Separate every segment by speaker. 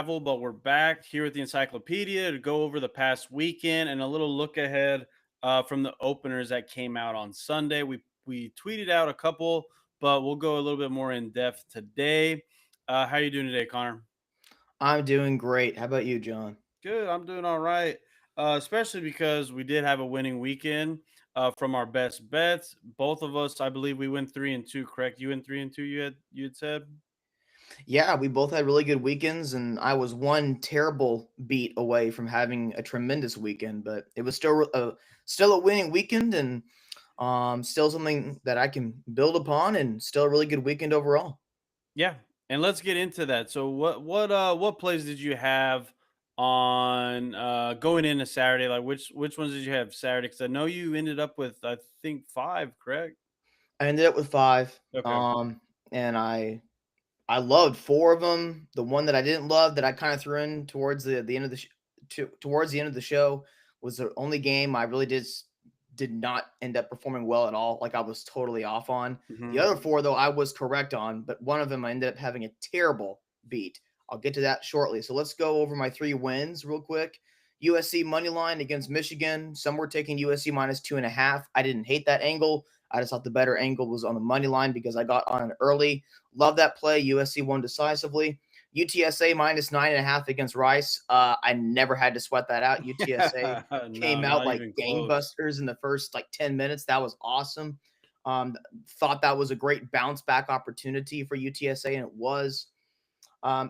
Speaker 1: travel, but we're back here at the encyclopedia to go over the past weekend and a little look ahead from the openers that came out on Sunday. We tweeted out a couple, but we'll go a little bit more in depth today. How you doing today, Connor?
Speaker 2: I'm doing great. How about you, John?
Speaker 1: Good. I'm doing all right. Especially because we did have a winning weekend from our best bets. Both of us, I believe, we went 3-2. Correct? You went 3-2. You had said.
Speaker 2: Yeah, we both had really good weekends, and I was one terrible beat away from having a tremendous weekend. But it was still a winning weekend, and still something that I can build upon, and still a really good weekend overall.
Speaker 1: Yeah, and let's get into that. So what plays did you have on going into Saturday? Like which ones did you have Saturday? Because I know you ended up with I think five, correct?
Speaker 2: I ended up with five,
Speaker 1: Okay.
Speaker 2: and I loved four of them. The one that I didn't love that I kind of threw in towards the end of towards the end of the show was the only game I really did not end up performing well at all. Like I was totally off on. The
Speaker 1: Hmm.
Speaker 2: other four though I was correct on, but one of them I ended up having a terrible beat. I'll get to that shortly. So let's go over my three wins real quick. USC money line against Michigan. Some were taking USC minus 2.5. I didn't hate that angle. I just thought the better angle was on the money line because I got on it early. Love that play. USC won decisively. UTSA minus 9.5 against Rice. I never had to sweat that out. UTSA
Speaker 1: No,
Speaker 2: came out
Speaker 1: not
Speaker 2: like
Speaker 1: even close.
Speaker 2: gangbusters in the first like 10 minutes. That was awesome. Thought that was a great bounce back opportunity for UTSA, and it was.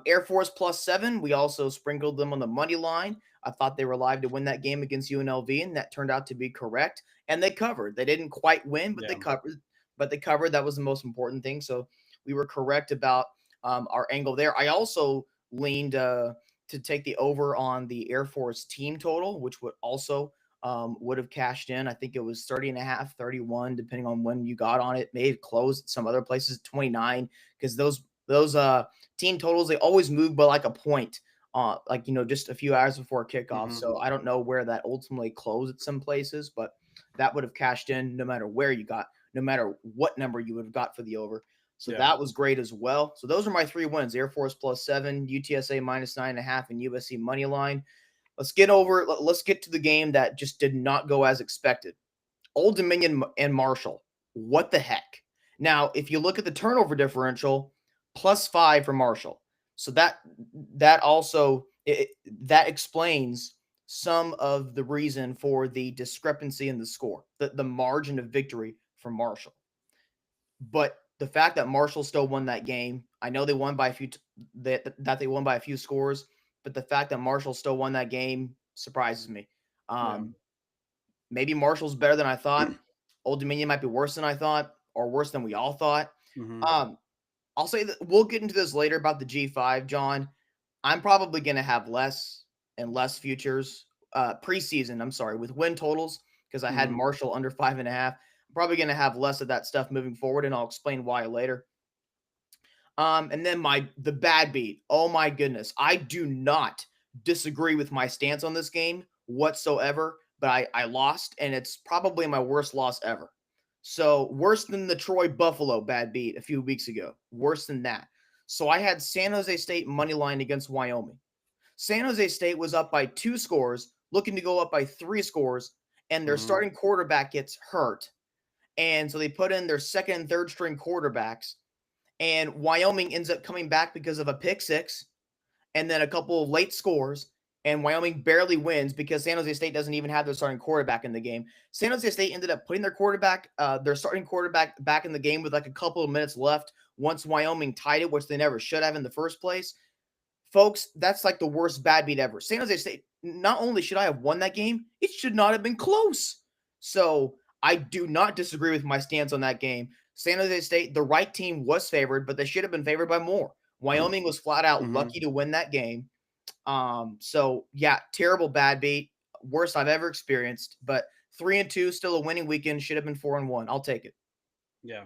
Speaker 2: Air Force +7. We also sprinkled them on the money line. I thought they were live to win that game against UNLV, and that turned out to be correct. And they covered. They didn't quite win, but they
Speaker 1: Yeah.
Speaker 2: covered. But they covered. That was the most important thing. So we were correct about our angle there. I also leaned to take the over on the Air Force team total, which would have cashed in. I think it was 30 and a half, 31, depending on when you got on it. May have closed some other places 29 because those team totals they always move by like a point, like just a few hours before kickoff.
Speaker 1: Hmm.
Speaker 2: So I don't know where that ultimately closed at some places, but that would have cashed in no matter where you got, no matter what number you would have got for the over. So
Speaker 1: Yeah.
Speaker 2: that was great as well. So those are my three wins: Air Force +7, UTSA minus 9.5, and USC money line. Let's get to the game that just did not go as expected. Old Dominion and Marshall. What the heck? Now, if you look at the turnover differential, +5 for Marshall. So that also that explains some of the reason for the discrepancy in the score, the margin of victory for Marshall. But the fact that Marshall still won that game, I know they won by a few that they won by a few scores, but the fact that Marshall still won that game surprises me.
Speaker 1: Yeah.
Speaker 2: Um, Maybe Marshall's better than I thought. Old Dominion might be worse than I thought, or worse than we all thought.
Speaker 1: Hmm.
Speaker 2: Um, I'll say that we'll get into this later about the G5, John. I'm probably going to have less and less futures preseason. I'm sorry, with win totals because I had
Speaker 1: Hmm.
Speaker 2: Marshall under 5.5. I'm probably going to have less of that stuff moving forward, and I'll explain why later. And then the bad beat. Oh my goodness, I do not disagree with my stance on this game whatsoever, but I lost, and it's probably my worst loss ever. So worse than the Troy Buffalo bad beat a few weeks ago. Worse than that. So I had San Jose State money line against Wyoming. San Jose State was up by 2 scores, looking to go up by 3 scores, and their
Speaker 1: Hmm.
Speaker 2: starting quarterback gets hurt. And so they put in their second and third string quarterbacks, and Wyoming ends up coming back because of a pick six and then a couple of late scores. And Wyoming barely wins because San Jose State doesn't even have their starting quarterback in the game. San Jose State ended up putting their starting quarterback back in the game with like a couple of minutes left once Wyoming tied it, which they never should have in the first place. Folks, that's like the worst bad beat ever. San Jose State, not only should I have won that game, it should not have been close. So I do not disagree with my stance on that game. San Jose State, the right team was favored, but they should have been favored by more. Wyoming was flat out
Speaker 1: Hmm.
Speaker 2: lucky to win that game. So yeah, terrible bad beat, worst I've ever experienced. But 3-2, still a winning weekend. Should have been 4-1. I'll take it.
Speaker 1: Yeah.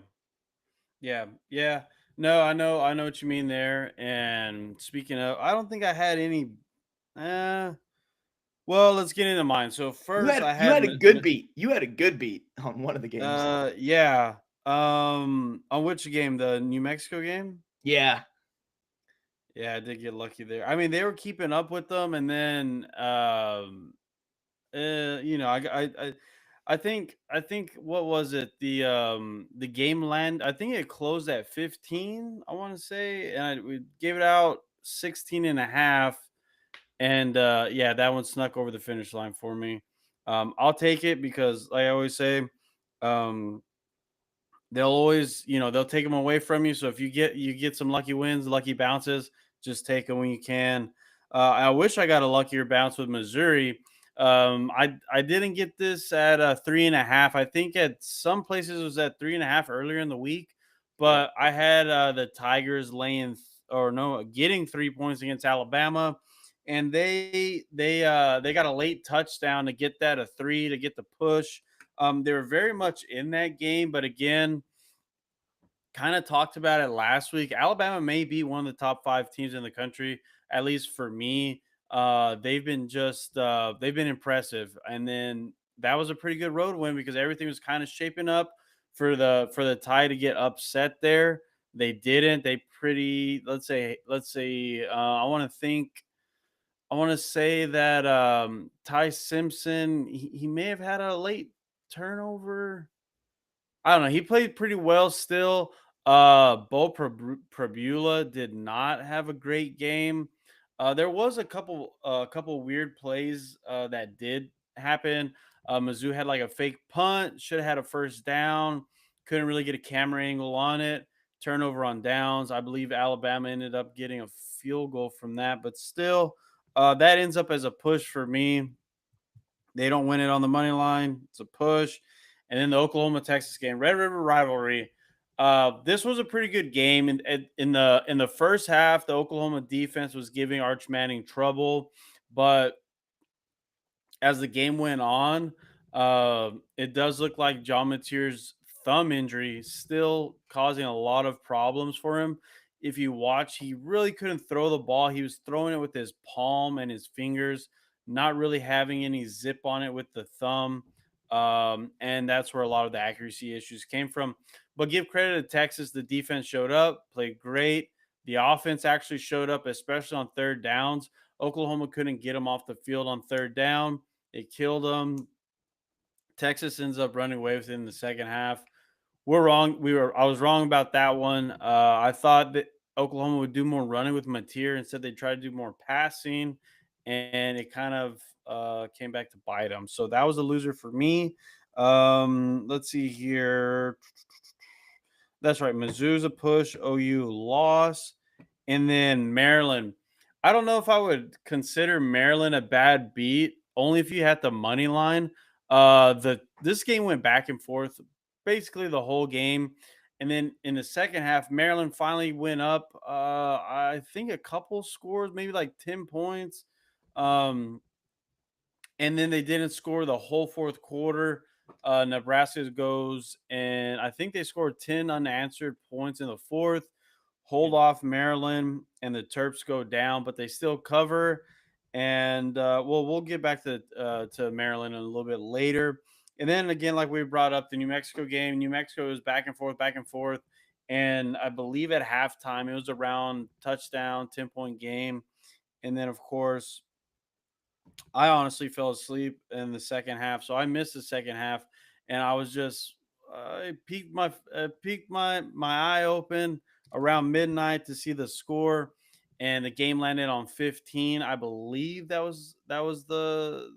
Speaker 1: Yeah, yeah. No, I know what you mean there. And speaking of, I don't think I had any. Uh, well, let's get into mine. So
Speaker 2: You
Speaker 1: first,
Speaker 2: had
Speaker 1: I
Speaker 2: you
Speaker 1: had,
Speaker 2: had a good beat. You had a good beat on one of the games.
Speaker 1: yeah. On which game? The New Mexico game?
Speaker 2: Yeah.
Speaker 1: Yeah, I did get lucky there. I mean, they were keeping up with them, and then you know, I think what was it? The game land. I think it closed at 15. I want to say, and we gave it out 16 and a half. And yeah, that one snuck over the finish line for me. I'll take it because, like I always say, um, they'll always, they'll take them away from you. So if you get some lucky wins, lucky bounces, just take them when you can. I wish I got a luckier bounce with Missouri. I didn't get this at 3.5. I think at some places it was at 3.5 earlier in the week,
Speaker 2: Yeah.
Speaker 1: but I had the Tigers or no, getting 3 points against Alabama, and they got a late touchdown to get that a three to get the push. They were very much in that game, but again, kind of talked about it last week. Alabama may be one of the top five teams in the country, at least for me. They've been impressive, and then that was a pretty good road win because everything was kind of shaping up for the tie to get upset there. They didn't. They pretty let's say I want to say that Ty Simpson he may have had a late turnover. I don't know. He played pretty well still. Prabula did not have a great game. There was a couple weird plays that did happen. Mizzou had like a fake punt, should have had a first down, couldn't really get a camera angle on it. Turnover on downs. I believe Alabama ended up getting a field goal from that, but still, that ends up as a push for me. They don't win it on the money line. It's a push. And then the Oklahoma Texas game, Red River rivalry. This was a pretty good game. In the first half, the Oklahoma defense was giving Arch Manning trouble, but as the game went on, it does look like John Mateer's thumb injury still causing a lot of problems for him. If you watch, he really couldn't throw the ball. He was throwing it with his palm and his fingers, not really having any zip on it with the thumb. And that's where a lot of the accuracy issues came from. But give credit to Texas. The defense showed up, played great. The offense actually showed up, especially on third downs. Oklahoma couldn't get him off the field on third down. It killed them. Texas ends up running away with it in the second half. We're wrong. I was wrong about that one. I thought that Oklahoma would do more running with Mateer. Instead, they tried to do more passing, and it kind of came back to bite them. So that was a loser for me. Let's see here. That's right. Mizzou's a push. OU loss. And then Maryland. I don't know if I would consider Maryland a bad beat, only if you had the money line. The This game went back and forth basically the whole game. And then in the second half, Maryland finally went up. I think a couple scores, maybe like 10 points. Um, and then they didn't score the whole fourth quarter. Nebraska goes and I think they scored 10 unanswered points in the fourth,
Speaker 2: Yeah.
Speaker 1: hold off Maryland, and the Terps go down, but they still cover. And well, we'll get back to Maryland a little bit later. And then again, like we brought up, the New Mexico game. New Mexico was back and forth, back and forth. And I believe at halftime it was around touchdown, 10-point game. And then of course I honestly fell asleep in the second half, so I missed the second half, and I was just I peeked my eye open around midnight to see the score, and the game landed on 15. I believe that was the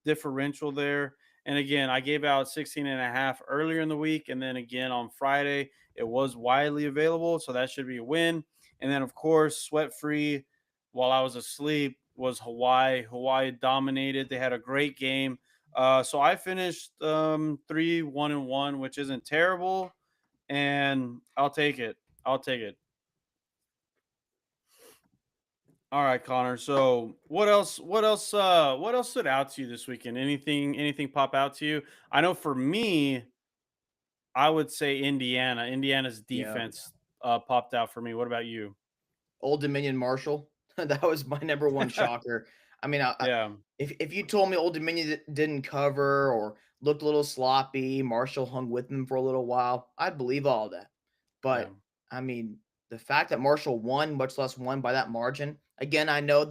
Speaker 1: differential there. And again, I gave out 16 and a half earlier in the week, and then again on Friday it was widely available, so that should be a win. And then of course, sweat free while I was asleep was Hawaii. Hawaii dominated. They had a great game. So I finished 3-1-1, which isn't terrible, and I'll take it. I'll take it. All right, Connor. So what else? What else? What else stood out to you this weekend? Anything pop out to you? I know for me, I would say Indiana. Indiana's
Speaker 2: Yeah.
Speaker 1: defense popped out for me. What about you?
Speaker 2: Old Dominion Marshall. That was my number one shocker. I mean,
Speaker 1: Yeah,
Speaker 2: if you told me Old Dominion didn't cover or looked a little sloppy, Marshall hung with them for a little while, I'd believe all that.
Speaker 1: yeah.
Speaker 2: But I mean, the fact that Marshall won, much less won by that margin. Again, I know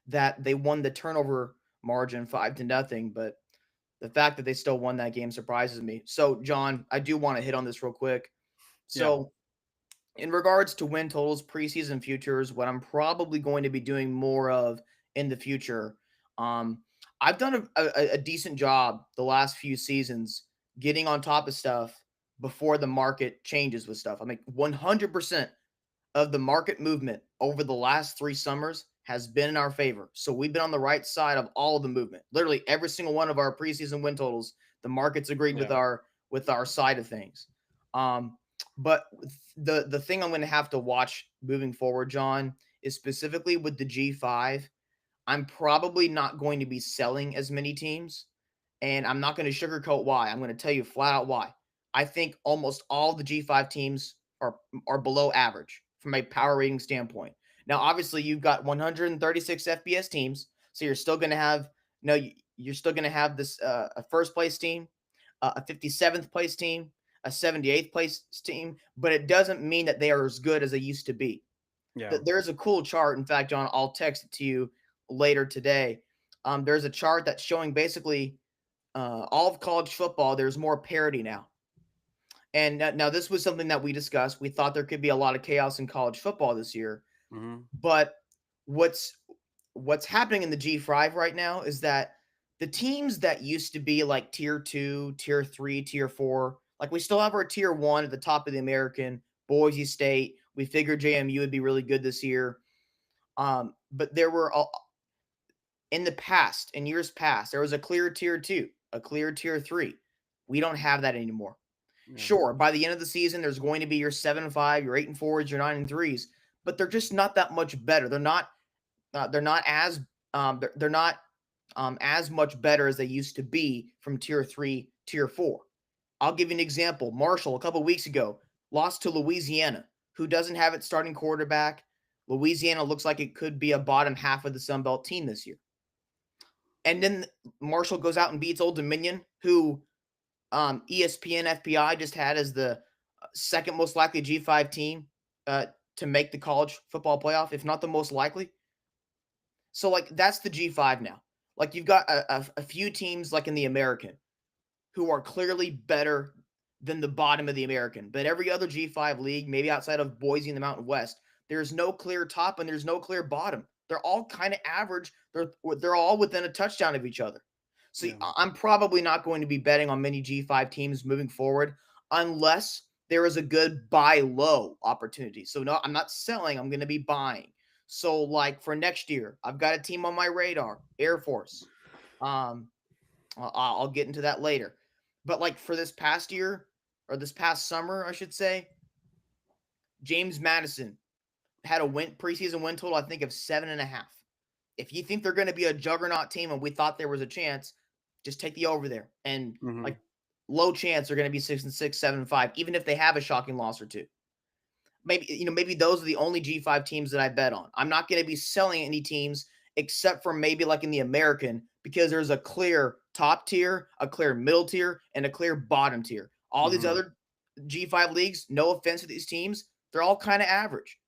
Speaker 2: that they won the turnover margin 5-0, but the fact that they still won that game surprises me. So, John, I do want to hit on this real quick.
Speaker 1: Yeah.
Speaker 2: So, in regards to win totals, preseason futures, what I'm probably going to be doing more of in the future, um, I've done a decent job the last few seasons getting on top of stuff before the market changes with stuff. I mean, 100% of the market movement over the last 3 summers has been in our favor. So we've been on the right side of all of the movement. Literally every single one of our preseason win totals, the markets agreed
Speaker 1: Yeah.
Speaker 2: with our side of things. Um, but the thing I'm going to have to watch moving forward, John, is specifically with the G5. I'm probably not going to be selling as many teams, and I'm not going to sugarcoat why. I'm going to tell you flat out why. I think almost all the G5 teams are below average from a power rating standpoint. Now, obviously, you've got 136 FBS teams, so you're still going to have you're still going to have this a first place team, a 57th place team, a 78th place team, but it doesn't mean that they are as good as they used to be.
Speaker 1: Yeah.
Speaker 2: There's a cool chart. In fact, John, I'll text it to you later today. There's a chart that's showing basically all of college football. There's more parity now. And now this was something that we discussed. We thought there could be a lot of chaos in college football this year,
Speaker 1: Hmm.
Speaker 2: but what's what's happening in the G5 right now is that the teams that used to be like tier 2, tier 3, tier 4, like we still have our tier 1 at the top of the American, Boise State. We figured JMU would be really good this year. But there were in the past, in years past, there was a clear tier 2, a clear tier 3. We don't have that anymore.
Speaker 1: Yeah.
Speaker 2: Sure, by the end of the season, there's going to be your 7-5, your 8-4s, your 9-3s, but they're just not that much better. They're not as they're not as much better as they used to be from tier 3, tier 4. I'll give you an example. Marshall a couple weeks ago lost to Louisiana, who doesn't have its starting quarterback. Louisiana looks like it could be a bottom half of the Sun Belt team this year. And then Marshall goes out and beats Old Dominion, who ESPN FPI just had as the second most likely G5 team to make the college football playoff, if not the most likely. So, like, that's the G5 now. Like, you've got a few teams, like in the American, who are clearly better than the bottom of the American. But every other G5 league, maybe outside of Boise and the Mountain West, there's no clear top and there's no clear bottom. They're all kind of average. They're all within a touchdown of each other. So
Speaker 1: Yeah.
Speaker 2: I'm probably not going to be betting on many G5 teams moving forward unless there is a good buy low opportunity. So no, I'm not selling. I'm going to be buying. So like for next year, I've got a team on my radar, Air Force. Um, I'll get into that later. But like for this past year or this past summer, I should say, James Madison had a preseason win total, I think, of 7.5. If you think they're going to be a juggernaut team and we thought there was a chance, just take the over there. And
Speaker 1: Hmm.
Speaker 2: like low chance they're going to be 6-6, 7-5, even if they have a shocking loss or two. Maybe those are the only G5 teams that I bet on. I'm not going to be selling any teams except for maybe like in the American because there's a clear top tier, a clear middle tier, and a clear bottom tier. All these
Speaker 1: Hmm.
Speaker 2: other G5 leagues, no offense to these teams, they're all kind of average.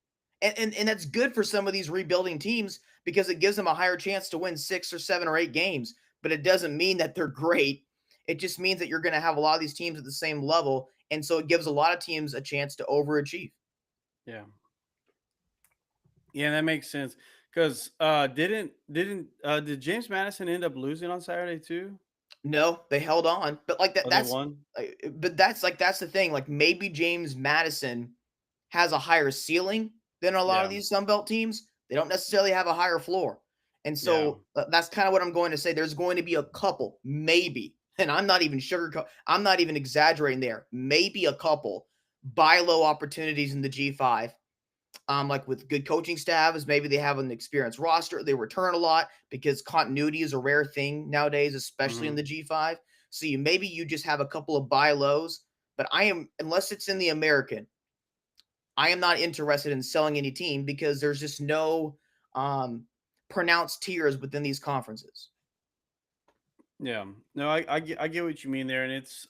Speaker 2: And that's good for some of these rebuilding teams because it gives them a higher chance to win 6 or 7 or 8 games, but it doesn't mean that they're great. It just means that you're going to have a lot of these teams at the same level, and so it gives a lot of teams a chance to overachieve.
Speaker 1: Yeah. Yeah, that makes sense. Because did James Madison end up losing on Saturday too?
Speaker 2: No, they held on, but like
Speaker 1: Oh, they
Speaker 2: that's
Speaker 1: won.
Speaker 2: but that's the thing. Like maybe James Madison has a higher ceiling than a lot of
Speaker 1: Yeah.
Speaker 2: these Sun Belt teams. They don't necessarily have a higher floor. And
Speaker 1: Yeah.
Speaker 2: so that's kind of what I'm going to say. There's going to be a couple, maybe, and I'm not even exaggerating there. Maybe a couple buy low opportunities in the G5, like with good coaching staffs, maybe they have an experienced roster. They return a lot because continuity is a rare thing nowadays, especially in
Speaker 1: Hmm.
Speaker 2: the G5. So maybe you just have a couple of buy lows, but unless it's in the American, I am not interested in selling any team because there's just no um, pronounced tiers within these conferences.
Speaker 1: Yeah. No, I get what you mean there, and it's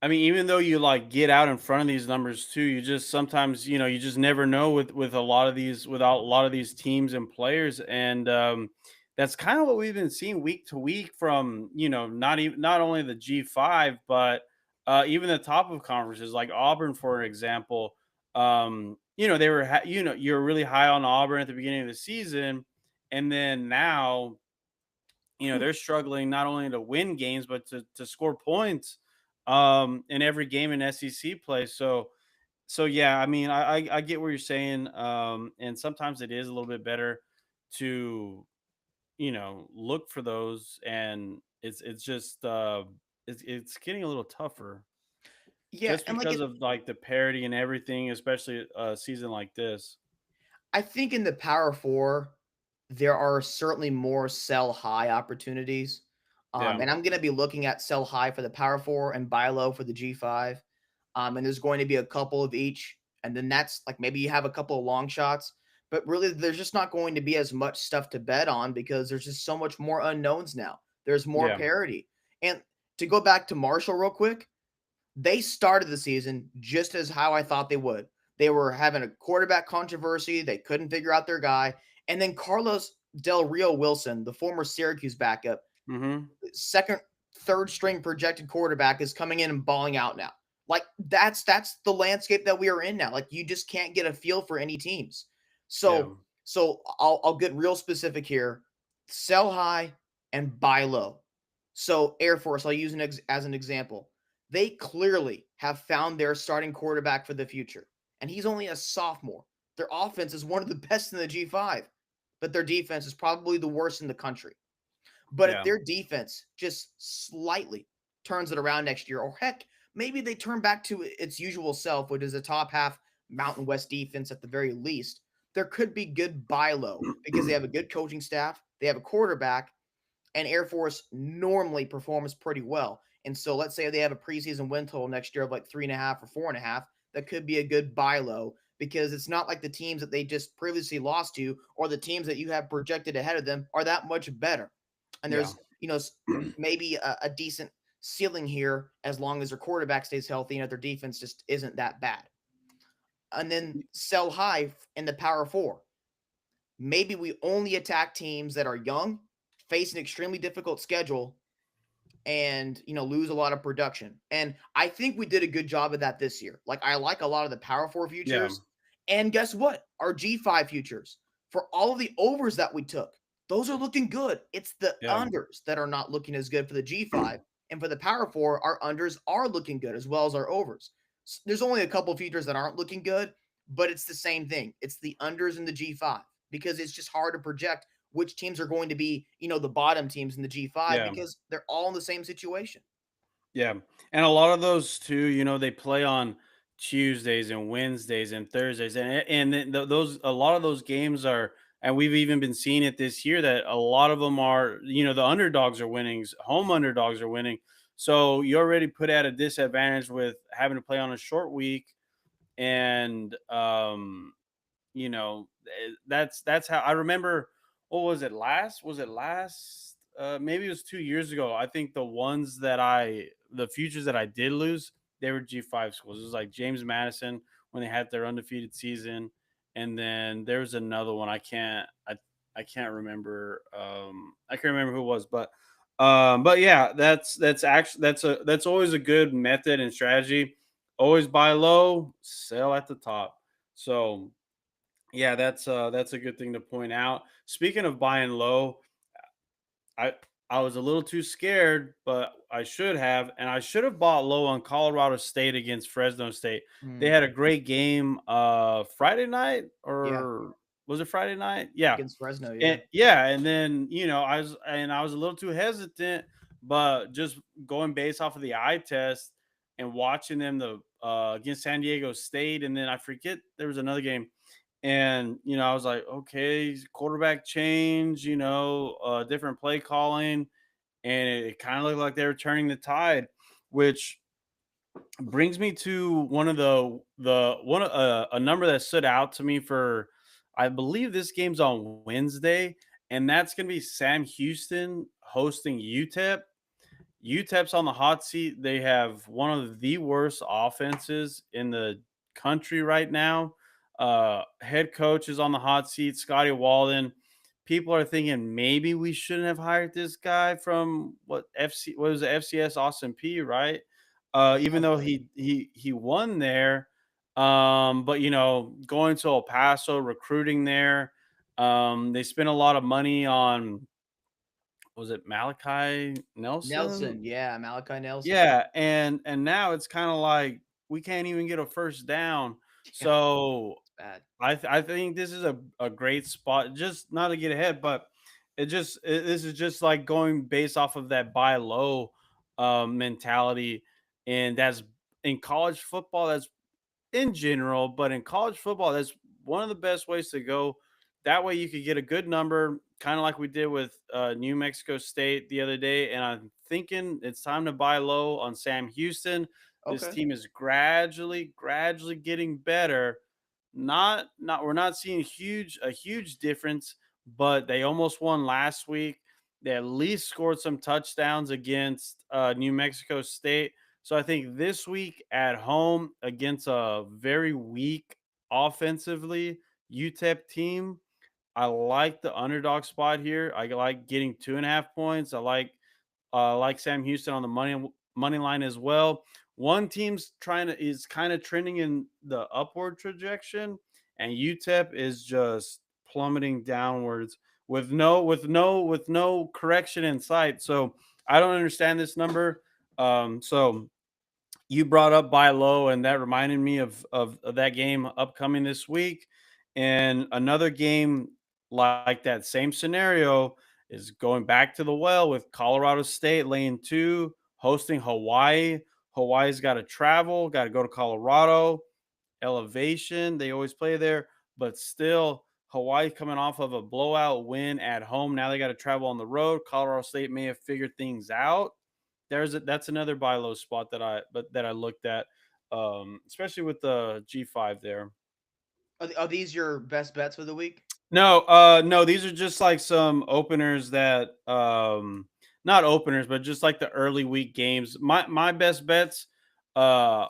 Speaker 1: I mean, even though you like get out in front of these numbers too, you just sometimes, you just never know with a lot of these without a lot of these teams and players. And that's kind of what we've been seeing week to week from, not only the G5, but even the top of conferences like Auburn, for example. They were you're really high on Auburn at the beginning of the season, and then now they're struggling not only to win games but to score points in every game in SEC play. So yeah, I mean, I get what you're saying, and sometimes it is a little bit better to look for those, and it's just it's getting a little tougher
Speaker 2: Yeah,
Speaker 1: just
Speaker 2: and like
Speaker 1: because of like the parity and everything, especially a season like this.
Speaker 2: I think in the Power Four, there are certainly more sell high opportunities.
Speaker 1: Yeah.
Speaker 2: And I'm going to be looking at sell high for the Power Four and buy low for the G5. And there's going to be a couple of each. And then that's like maybe you have a couple of long shots, but really there's just not going to be as much stuff to bet on because there's just so much more unknowns now. There's more
Speaker 1: Yeah.
Speaker 2: parity. And to go back to Marshall real quick, they started the season just as how I thought they would. They were having a quarterback controversy. They couldn't figure out their guy. And then Carlos Del Rio Wilson, the former Syracuse backup,
Speaker 1: Mm-hmm.
Speaker 2: second, third string projected quarterback, is coming in and balling out now. Like that's the landscape that we are in now. Like you just can't get a feel for any teams.
Speaker 1: Yeah.
Speaker 2: So I'll get real specific here. Sell high and buy low. So Air Force, I'll use as an example. They clearly have found their starting quarterback for the future, and he's only a sophomore. Their offense is one of the best in the G5, but their defense is probably the worst in the country. But if
Speaker 1: Yeah.
Speaker 2: their defense just slightly turns it around next year, or heck, maybe they turn back to its usual self, which is a top half Mountain West defense at the very least, there could be good buy low because they have a good coaching staff, they have a quarterback, and Air Force normally performs pretty well. And so let's say they have a preseason win total next year of like 3.5 or 4.5. That could be a good buy low because it's not like the teams that they just previously lost to or the teams that you have projected ahead of them are that much better. And
Speaker 1: Yeah.
Speaker 2: there's, maybe a decent ceiling here as long as their quarterback stays healthy and their defense just isn't that bad. And then sell high in the Power Four. Maybe we only attack teams that are young, face an extremely difficult schedule, and lose a lot of production. And I think we did a good job of that this year. Like I like a lot of the Power Four
Speaker 1: Yeah.
Speaker 2: futures, and guess what? Our G5 futures for all of the overs that we took, those are looking good. It's the
Speaker 1: Yeah.
Speaker 2: unders that are not looking as good for the G5, and for the Power Four, our unders are looking good as well as our overs. There's only a couple of futures that aren't looking good, but it's the same thing. It's the unders in the G5 because it's just hard to project which teams are going to be, the bottom teams in the G5
Speaker 1: Yeah.
Speaker 2: because they're all in the same situation.
Speaker 1: Yeah, and a lot of those too, they play on Tuesdays and Wednesdays and Thursdays, and then those a lot of those games are, and we've even been seeing it this year that a lot of them are, the underdogs are winning, home underdogs are winning, so you already put at a disadvantage with having to play on a short week, and that's how I remember. What was it last? Was it last? Maybe it was 2 years ago. I think the futures that I did lose, they were G5 schools. It was like James Madison when they had their undefeated season, and then there was another one. I can't remember. I can't remember who it was, but yeah, that's always a good method and strategy. Always buy low, sell at the top. So yeah, that's a good thing to point out. Speaking of buying low, I I was a little too scared, but I should have, and I should have bought low on Colorado State against Fresno State. They
Speaker 2: Mm,
Speaker 1: had a great game Friday night,
Speaker 2: yeah,
Speaker 1: or was it Friday night? Yeah.
Speaker 2: against Fresno, yeah.
Speaker 1: And yeah, and then I was a little too hesitant, but just going based off of the eye test and watching them against San Diego State, and then I forget there was another game, and I was like, okay, quarterback change, different play calling, and it kind of looked like they were turning the tide, which brings me to one of the one a number that stood out to me for, I believe this game's on Wednesday, and that's gonna be Sam Houston hosting UTEP. UTEP's on the hot seat. They have one of the worst offenses in the country right now. Head coach is on the hot seat, Scotty Walden. People are thinking maybe we shouldn't have hired this guy from what was the FCS Austin P, right? Even
Speaker 2: Sounds
Speaker 1: though
Speaker 2: right.
Speaker 1: he won there, but going to El Paso, recruiting there, they spent a lot of money on, was it Malachi Nelson?
Speaker 2: Nelson, yeah, Malachi Nelson.
Speaker 1: Yeah, and now it's kinda like we can't even get a first down.
Speaker 2: Yeah,
Speaker 1: So,
Speaker 2: it's bad.
Speaker 1: I think this is a great spot, just not to get ahead, but this is just like going based off of that buy low, mentality, and that's in college football, that's in general, but in college football, that's one of the best ways to go. That way, you could get a good number, kind of like we did with New Mexico State the other day. And I'm thinking it's time to buy low on Sam Houston. This
Speaker 2: Okay.
Speaker 1: team is gradually getting better. We're not seeing a huge difference, but they almost won last week. They at least scored some touchdowns against New Mexico State. So I think this week at home against a very weak offensively UTEP team, I like the underdog spot here. I like getting 2.5 points. I like Sam Houston on the money line as well. One team's trying to is kind of trending in the upward trajectory, and UTEP is just plummeting downwards with no correction in sight. So I don't understand this number. So you brought up buy low, and that reminded me of that game upcoming this week. And another game like that same scenario is going back to the well with Colorado State laying 2, hosting Hawaii. Hawaii's got to travel, got to go to Colorado. Elevation, they always play there, but still, Hawaii coming off of a blowout win at home. Now they got to travel on the road. Colorado State may have figured things out. That's another buy low spot that I looked at, especially with the G5 there.
Speaker 2: Are these your best bets for the week?
Speaker 1: No, these are just like some openers that not openers, but just like the early week games. My best bets, uh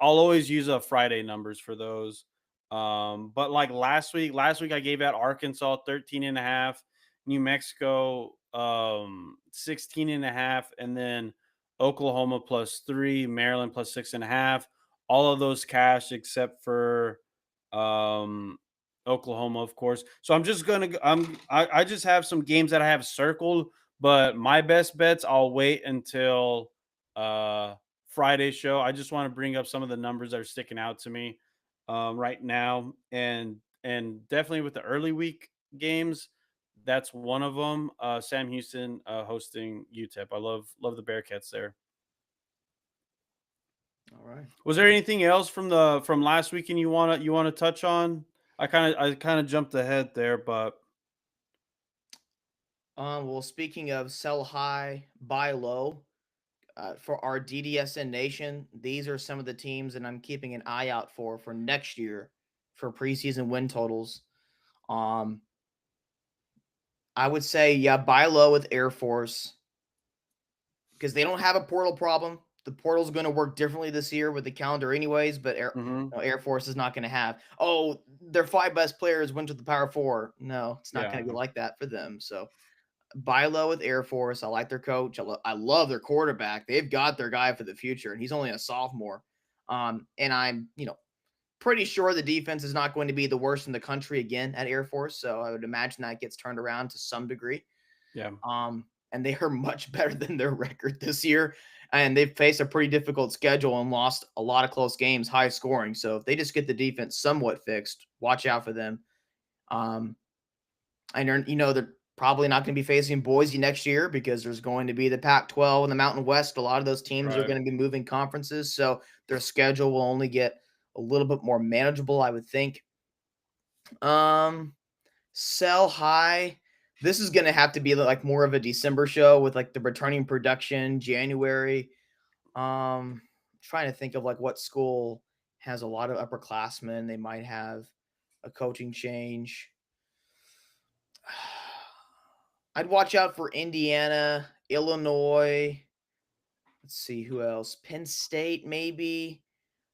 Speaker 1: I'll always use a Friday numbers for those. But like last week I gave out Arkansas 13 and a half, New Mexico 16 and a half, and then Oklahoma +3, Maryland +6.5. All of those cash except for um Oklahoma, of course. So I'm just gonna I just have some games that I have circled, but my best bets I'll wait until uh Friday show. I just want to bring up some of the numbers that are sticking out to me right now, and definitely with the early week games, that's one of them. Sam Houston hosting UTEP. I love the Bearcats there.
Speaker 2: All right.
Speaker 1: Was there anything else from last weekend you wanna touch on? I kind of jumped ahead there, but
Speaker 2: Well, speaking of sell high, buy low, for our DDSN Nation, these are some of the teams that I'm keeping an eye out for next year for preseason win totals. Um, I would say, yeah, buy low with Air Force because they don't have a portal problem. The portal's going to work differently this year with the calendar, anyways. But
Speaker 1: mhm,
Speaker 2: Air Force is not going to have. Oh, their 5 best players went to the Power Four. No, it's not going to be
Speaker 1: yeah,
Speaker 2: like that for them. So buy low with Air Force. I like their coach. I love their quarterback. They've got their guy for the future, and he's only a sophomore. And I'm, pretty sure the defense is not going to be the worst in the country again at Air Force. So I would imagine that gets turned around to some degree.
Speaker 1: yeah,
Speaker 2: And they are much better than their record this year. And they've faced a pretty difficult schedule and lost a lot of close games, high scoring. So if they just get the defense somewhat fixed, watch out for them. Um, and they're probably not going to be facing Boise next year because there's going to be the Pac-12 and the Mountain West. A lot of those teams are
Speaker 1: right.
Speaker 2: going to be moving conferences, so their schedule will only get a little bit more manageable, I would think. Um, Sell high. This is going to have to be like more of a December show with like the returning production January. Trying to think of like what school has a lot of upperclassmen. They might have a coaching change. I'd watch out for Indiana, Illinois. Let's see who else. Penn State, maybe.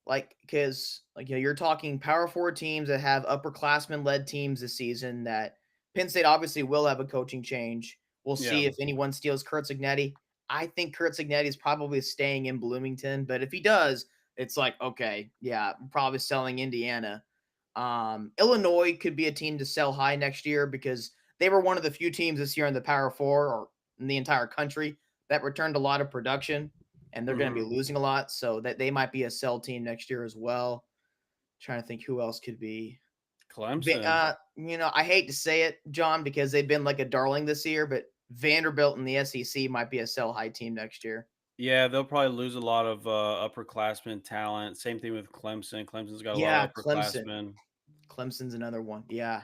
Speaker 2: Like, because you're talking Power Four teams that have upperclassmen led teams this season. That Penn State obviously will have a coaching change. We'll
Speaker 1: Yeah.
Speaker 2: see if anyone steals Kurt Signetti. I think Kurt Signetti is probably staying in Bloomington, but if he does, it's like, okay, yeah, probably selling Indiana. Illinois could be a team to sell high next year because they were one of the few teams this year in the Power Four or in the entire country that returned a lot of production, and they're going to be
Speaker 1: Hmm.
Speaker 2: losing a lot, so that they might be a sell team next year as well. Trying to think who else could be.
Speaker 1: Clemson.
Speaker 2: I hate to say it, John, because they've been like a darling this year, but Vanderbilt in the SEC might be a sell high team next year.
Speaker 1: Yeah, they'll probably lose a lot of upperclassmen talent. Same thing with Clemson. Clemson's got a lot
Speaker 2: Yeah,
Speaker 1: of
Speaker 2: Clemson.
Speaker 1: upperclassmen.
Speaker 2: Clemson's another one. Yeah.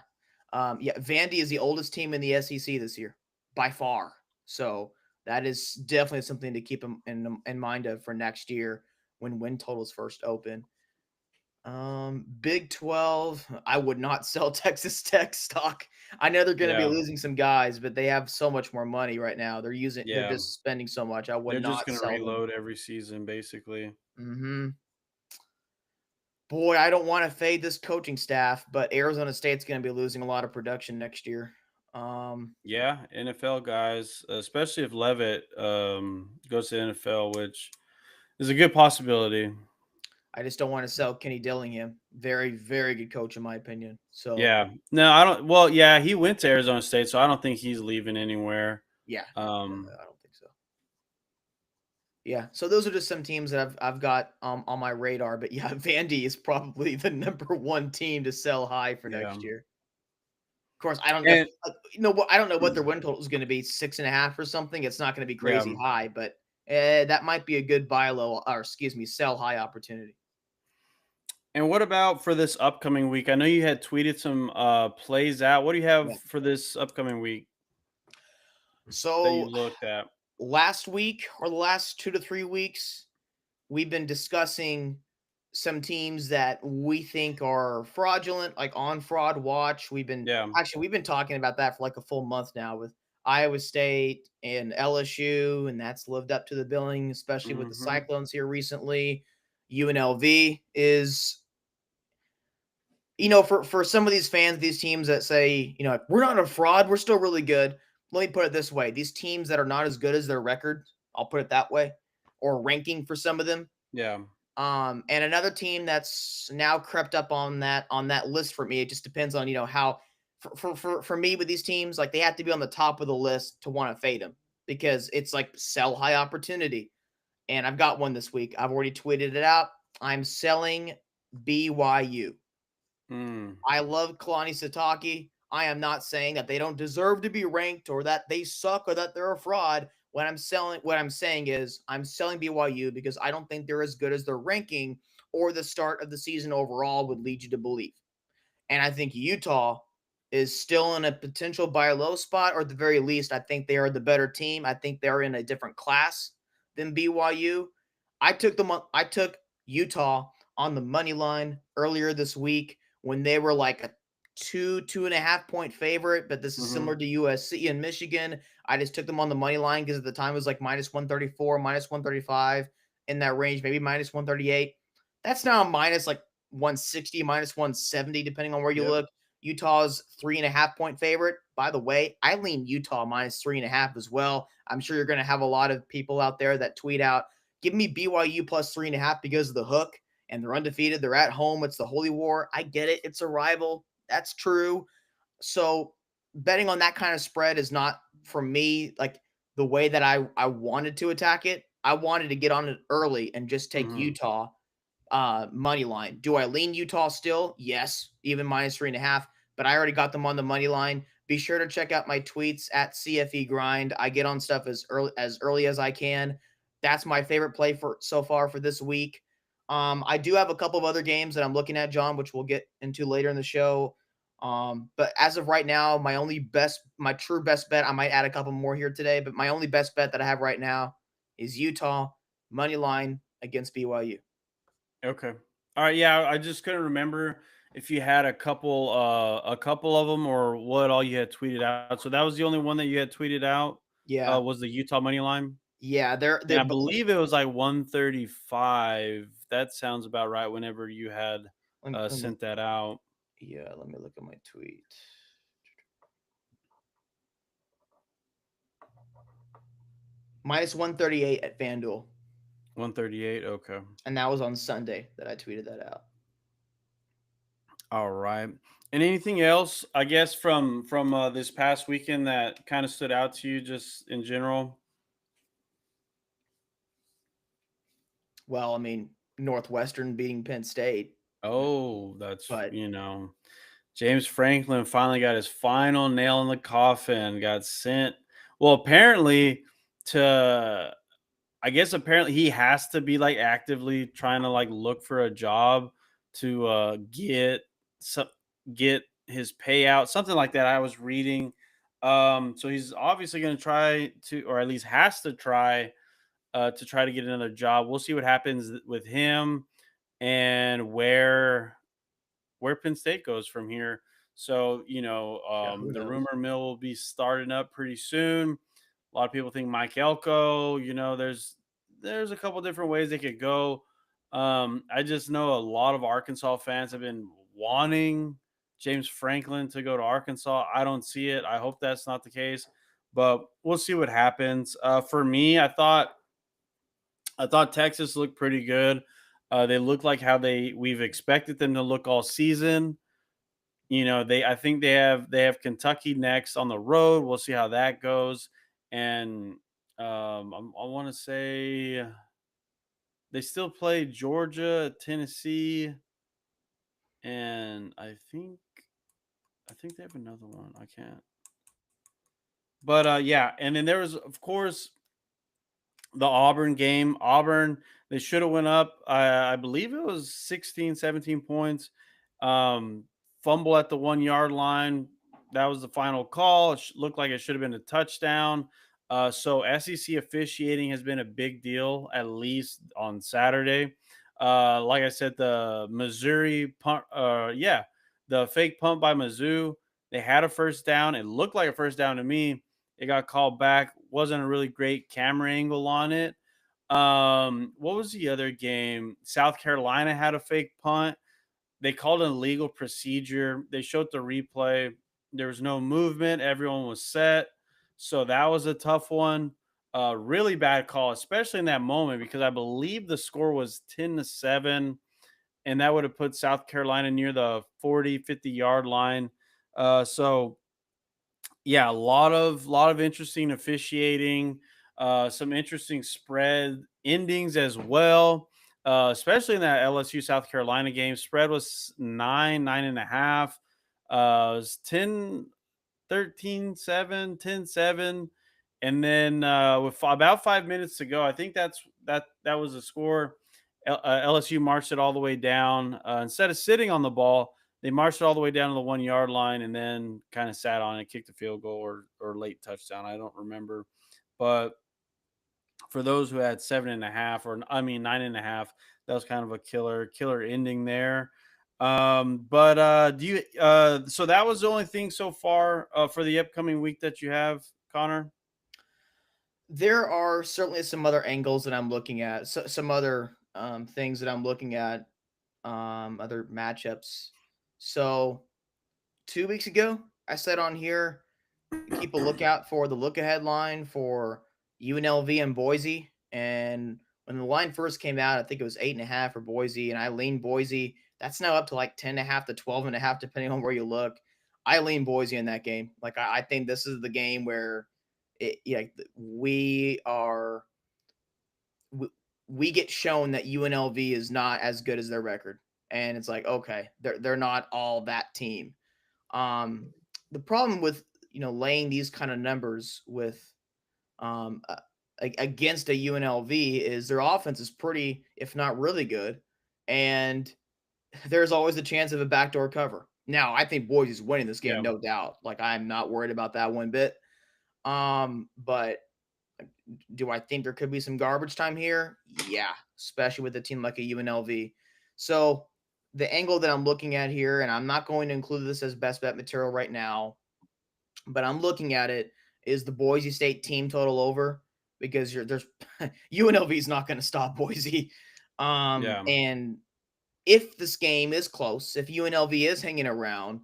Speaker 2: Yeah, Vandy is the oldest team in the SEC this year by far. So that is definitely something to keep in mind of for next year when win totals first open. Big 12, I would not sell Texas Tech stock. I know they're going to be
Speaker 1: Yeah,
Speaker 2: losing some guys, but they have so much more money right now. They're
Speaker 1: yeah.
Speaker 2: just spending so much. I would
Speaker 1: They're just
Speaker 2: not
Speaker 1: gonna
Speaker 2: sell them.
Speaker 1: reload every season, basically.
Speaker 2: Mhm. Boy, I don't want to fade this coaching staff, but Arizona State's going to be losing a lot of production next year. Um,
Speaker 1: Yeah, NFL guys, especially if Levitt goes to the NFL, which is a good possibility.
Speaker 2: I just don't want to sell Kenny Dillingham. Very, very good coach in my opinion. So
Speaker 1: Yeah. No, I don't. Well, yeah, he went to Arizona State, so I don't think he's leaving anywhere.
Speaker 2: yeah, definitely.
Speaker 1: Um,
Speaker 2: I don't think so. Yeah, so those are just some teams that I've got on my radar. But yeah, Vandy is probably the number one team to sell high for
Speaker 1: yeah,
Speaker 2: next year. Of course, I don't know.
Speaker 1: and
Speaker 2: I don't know what their win total is going to be, 6.5 or something. It's not going to be
Speaker 1: yeah,
Speaker 2: crazy high, but that might be a good buy low, or excuse me, sell high opportunity.
Speaker 1: and what about for this upcoming week? I know you had tweeted some plays out. What do you have
Speaker 2: Yeah.
Speaker 1: for this upcoming week that you
Speaker 2: So
Speaker 1: looked at?
Speaker 2: last week or the last 2 to 3 weeks, we've been discussing some teams that we think are fraudulent, like on fraud watch.
Speaker 1: Yeah.
Speaker 2: We've been talking about that for like a full month now with Iowa State and LSU, and that's lived up to the billing, especially with the
Speaker 1: Hmm.
Speaker 2: Cyclones here recently. UNLV is, for some of these fans, these teams that say, like, we're not a fraud, we're still really good. Let me put it this way: these teams that are not as good as their record, I'll put it that way, or ranking for some of them,
Speaker 1: Yeah.
Speaker 2: and another team that's now crept up on that list for me. It just depends on how for me with these teams, like they have to be on the top of the list to want to fade them because it's like sell high opportunity. And I've got one this week. I've already tweeted it out. I'm selling BYU.
Speaker 1: Mm.
Speaker 2: I love Kalani Sitake. I am not saying that they don't deserve to be ranked or that they suck or that they're a fraud. What I'm saying is I'm selling BYU because I don't think they're as good as their ranking or the start of the season overall would lead you to believe. And I think Utah is still in a potential buy low spot, or at the very least, I think they are the better team. I think they're in a different class than BYU. I took Utah on the money line earlier this week when they were like a 2.5 point favorite, but this is similar
Speaker 1: Hmm.
Speaker 2: to USC and Michigan. I just took them on the money line because at the time it was like minus 134, minus 135 in that range, maybe minus 138. That's now minus like 160, minus 170, depending on where you
Speaker 1: Yep.
Speaker 2: look. Utah's 3.5 point favorite. By the way, I lean Utah minus 3.5 as well. I'm sure you're going to have a lot of people out there that tweet out, give me BYU plus 3.5 because of the hook, and they're undefeated. They're at home. It's the Holy War. I get it. It's a rival. That's true. So betting on that kind of spread is not for me like the way that I wanted to attack it. I wanted to get on it early and just take
Speaker 1: Hmm.
Speaker 2: Utah money line. Do I lean Utah still? Yes, even minus 3.5. But I already got them on the money line. Be sure to check out my tweets at CFE Grind. I get on stuff as early as I can. That's my favorite play for so far for this week. I do have a couple of other games that I'm looking at, John, which we'll get into later in the show. But as of right now, my true best bet, I might add a couple more here today, but my only best bet that I have right now is Utah money line against BYU.
Speaker 1: Okay. All right. Yeah, I just couldn't remember if you had a couple of them or what all you had tweeted out. So that was the only one that you had tweeted out.
Speaker 2: Yeah.
Speaker 1: Was the Utah money line?
Speaker 2: Yeah,
Speaker 1: And
Speaker 2: they're
Speaker 1: I
Speaker 2: but
Speaker 1: believe it was like 135. That sounds about right whenever you had
Speaker 2: let me
Speaker 1: sent that out.
Speaker 2: yeah, let me look at my tweet. Minus 138 at FanDuel.
Speaker 1: 138. Okay.
Speaker 2: And that was on Sunday that I tweeted that out.
Speaker 1: All right. And anything else, I guess, from this past weekend that kind of stood out to you, just in general?
Speaker 2: Well, I mean, Northwestern beating Penn State,
Speaker 1: Oh, that's
Speaker 2: but
Speaker 1: James Franklin finally got his final nail in the coffin. Got sent. Well, apparently to I guess apparently he has to be like actively trying to like look for a job to some get his payout, something like that. I was reading. So he's obviously going to try to, or at least has to try to get another job. We'll see what happens with him and where Penn State goes from here. So,
Speaker 2: yeah, who
Speaker 1: the
Speaker 2: knows?
Speaker 1: rumor mill will be starting up pretty soon. A lot of people think Mike Elko. There's a couple different ways they could go. I just know a lot of Arkansas fans have been wanting James Franklin to go to Arkansas. I don't see it. I hope that's not the case, but we'll see what happens. For me, I thought Texas looked pretty good. They look like how we've expected them to look all season. I think they have Kentucky next on the road. We'll see how that goes. And I want to say they still play Georgia, Tennessee, and I think they have another one. I can't. But yeah, and then there was of course the Auburn game. Auburn, they should have went up. I believe it was 16, 17 points. Um, Fumble at the 1 yard line. That was the final call. It looked like it should have been a touchdown. So SEC officiating has been a big deal, at least on Saturday. Like I said, the Missouri punt, yeah, the fake punt by Mizzou. They had a first down. It looked like a first down to me. It got called back. Wasn't a really great camera angle on it. What was the other game? South Carolina had a fake punt. They called an illegal procedure. They showed the replay. There was no movement. Everyone was set. So that was a tough one. Really bad call, especially in that moment, because I believe the score was 10-7, and that would have put South Carolina near the 40, 50 yard line. So yeah, a lot of interesting officiating, some interesting spread endings as well. Especially in that LSU South Carolina game. Spread was 9.5. It was 10, 13-7, 10-7. And then with about 5 minutes to go, I think that was the score. LSU marched it all the way down. Instead of sitting on the ball, they marched it all the way down to the 1 yard line and then kind of sat on it, kicked a field goal or late touchdown. I don't remember. But for those who had 7.5, or I mean 9.5, that was kind of a killer ending there. But do you so that was the only thing so far for the upcoming week that you have, Connor?
Speaker 2: There are certainly some other angles that I'm looking at, some other things that I'm looking at, other matchups. So 2 weeks ago, I said on here, keep a lookout for the look ahead line for UNLV and Boise. And when the line first came out, I think it was 8.5 for Boise, and I leaned Boise. That's now up to like 10.5 to 12.5, depending on where you look. I lean Boise in that game. Like I think this is the game where we are we, we get shown that UNLV is not as good as their record, and it's like okay, they're not all that team. Um, the problem with laying these kind of numbers with um, uh, against a UNLV is their offense is pretty, if not really good, and there's always a chance of a backdoor cover. Now, I think Boise winning this game,
Speaker 1: Yeah.
Speaker 2: no doubt. Like I'm not worried about that one bit. But do I think there could be some garbage time here? Yeah, especially with a team like a UNLV. So the angle that I'm looking at here, and I'm not going to include this as best bet material right now, but I'm looking at it is the Boise State team total over. because there's UNLV is not going to stop Boise.
Speaker 1: Yeah.
Speaker 2: And if this game is close, if UNLV is hanging around,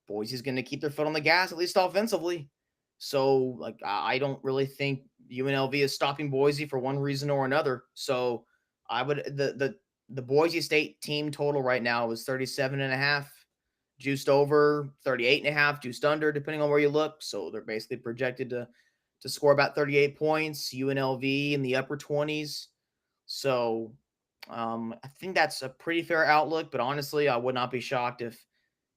Speaker 2: Boise's going to keep their foot on the gas, at least offensively. So, like, I don't really think UNLV is stopping Boise for one reason or another. So, I would the Boise State team total right now is 37.5, juiced over 38.5, juiced under, depending on where you look. So they're basically projected to score about 38 points. UNLV in the upper 20s. So I think that's a pretty fair outlook. But honestly, I would not be shocked if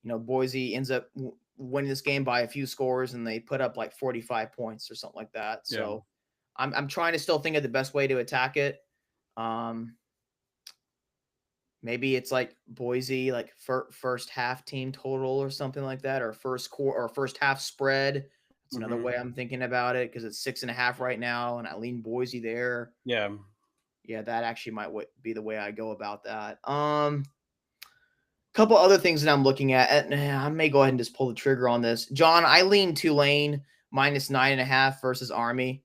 Speaker 2: Boise ends up winning this game by a few scores and they put up like 45 points or something like that.
Speaker 1: Yeah.
Speaker 2: So I'm trying to still think of the best way to attack it. Um, Maybe it's like Boise, like first half team total or something like that, or first quarter or first half spread. That's another
Speaker 1: Hmm.
Speaker 2: way I'm thinking about it because it's 6.5 right now, and I lean Boise there.
Speaker 1: Yeah.
Speaker 2: Yeah, that actually might be the way I go about that. Couple other things that I'm looking at. And I may go ahead and just pull the trigger on this. John, I lean Tulane -9.5 versus Army.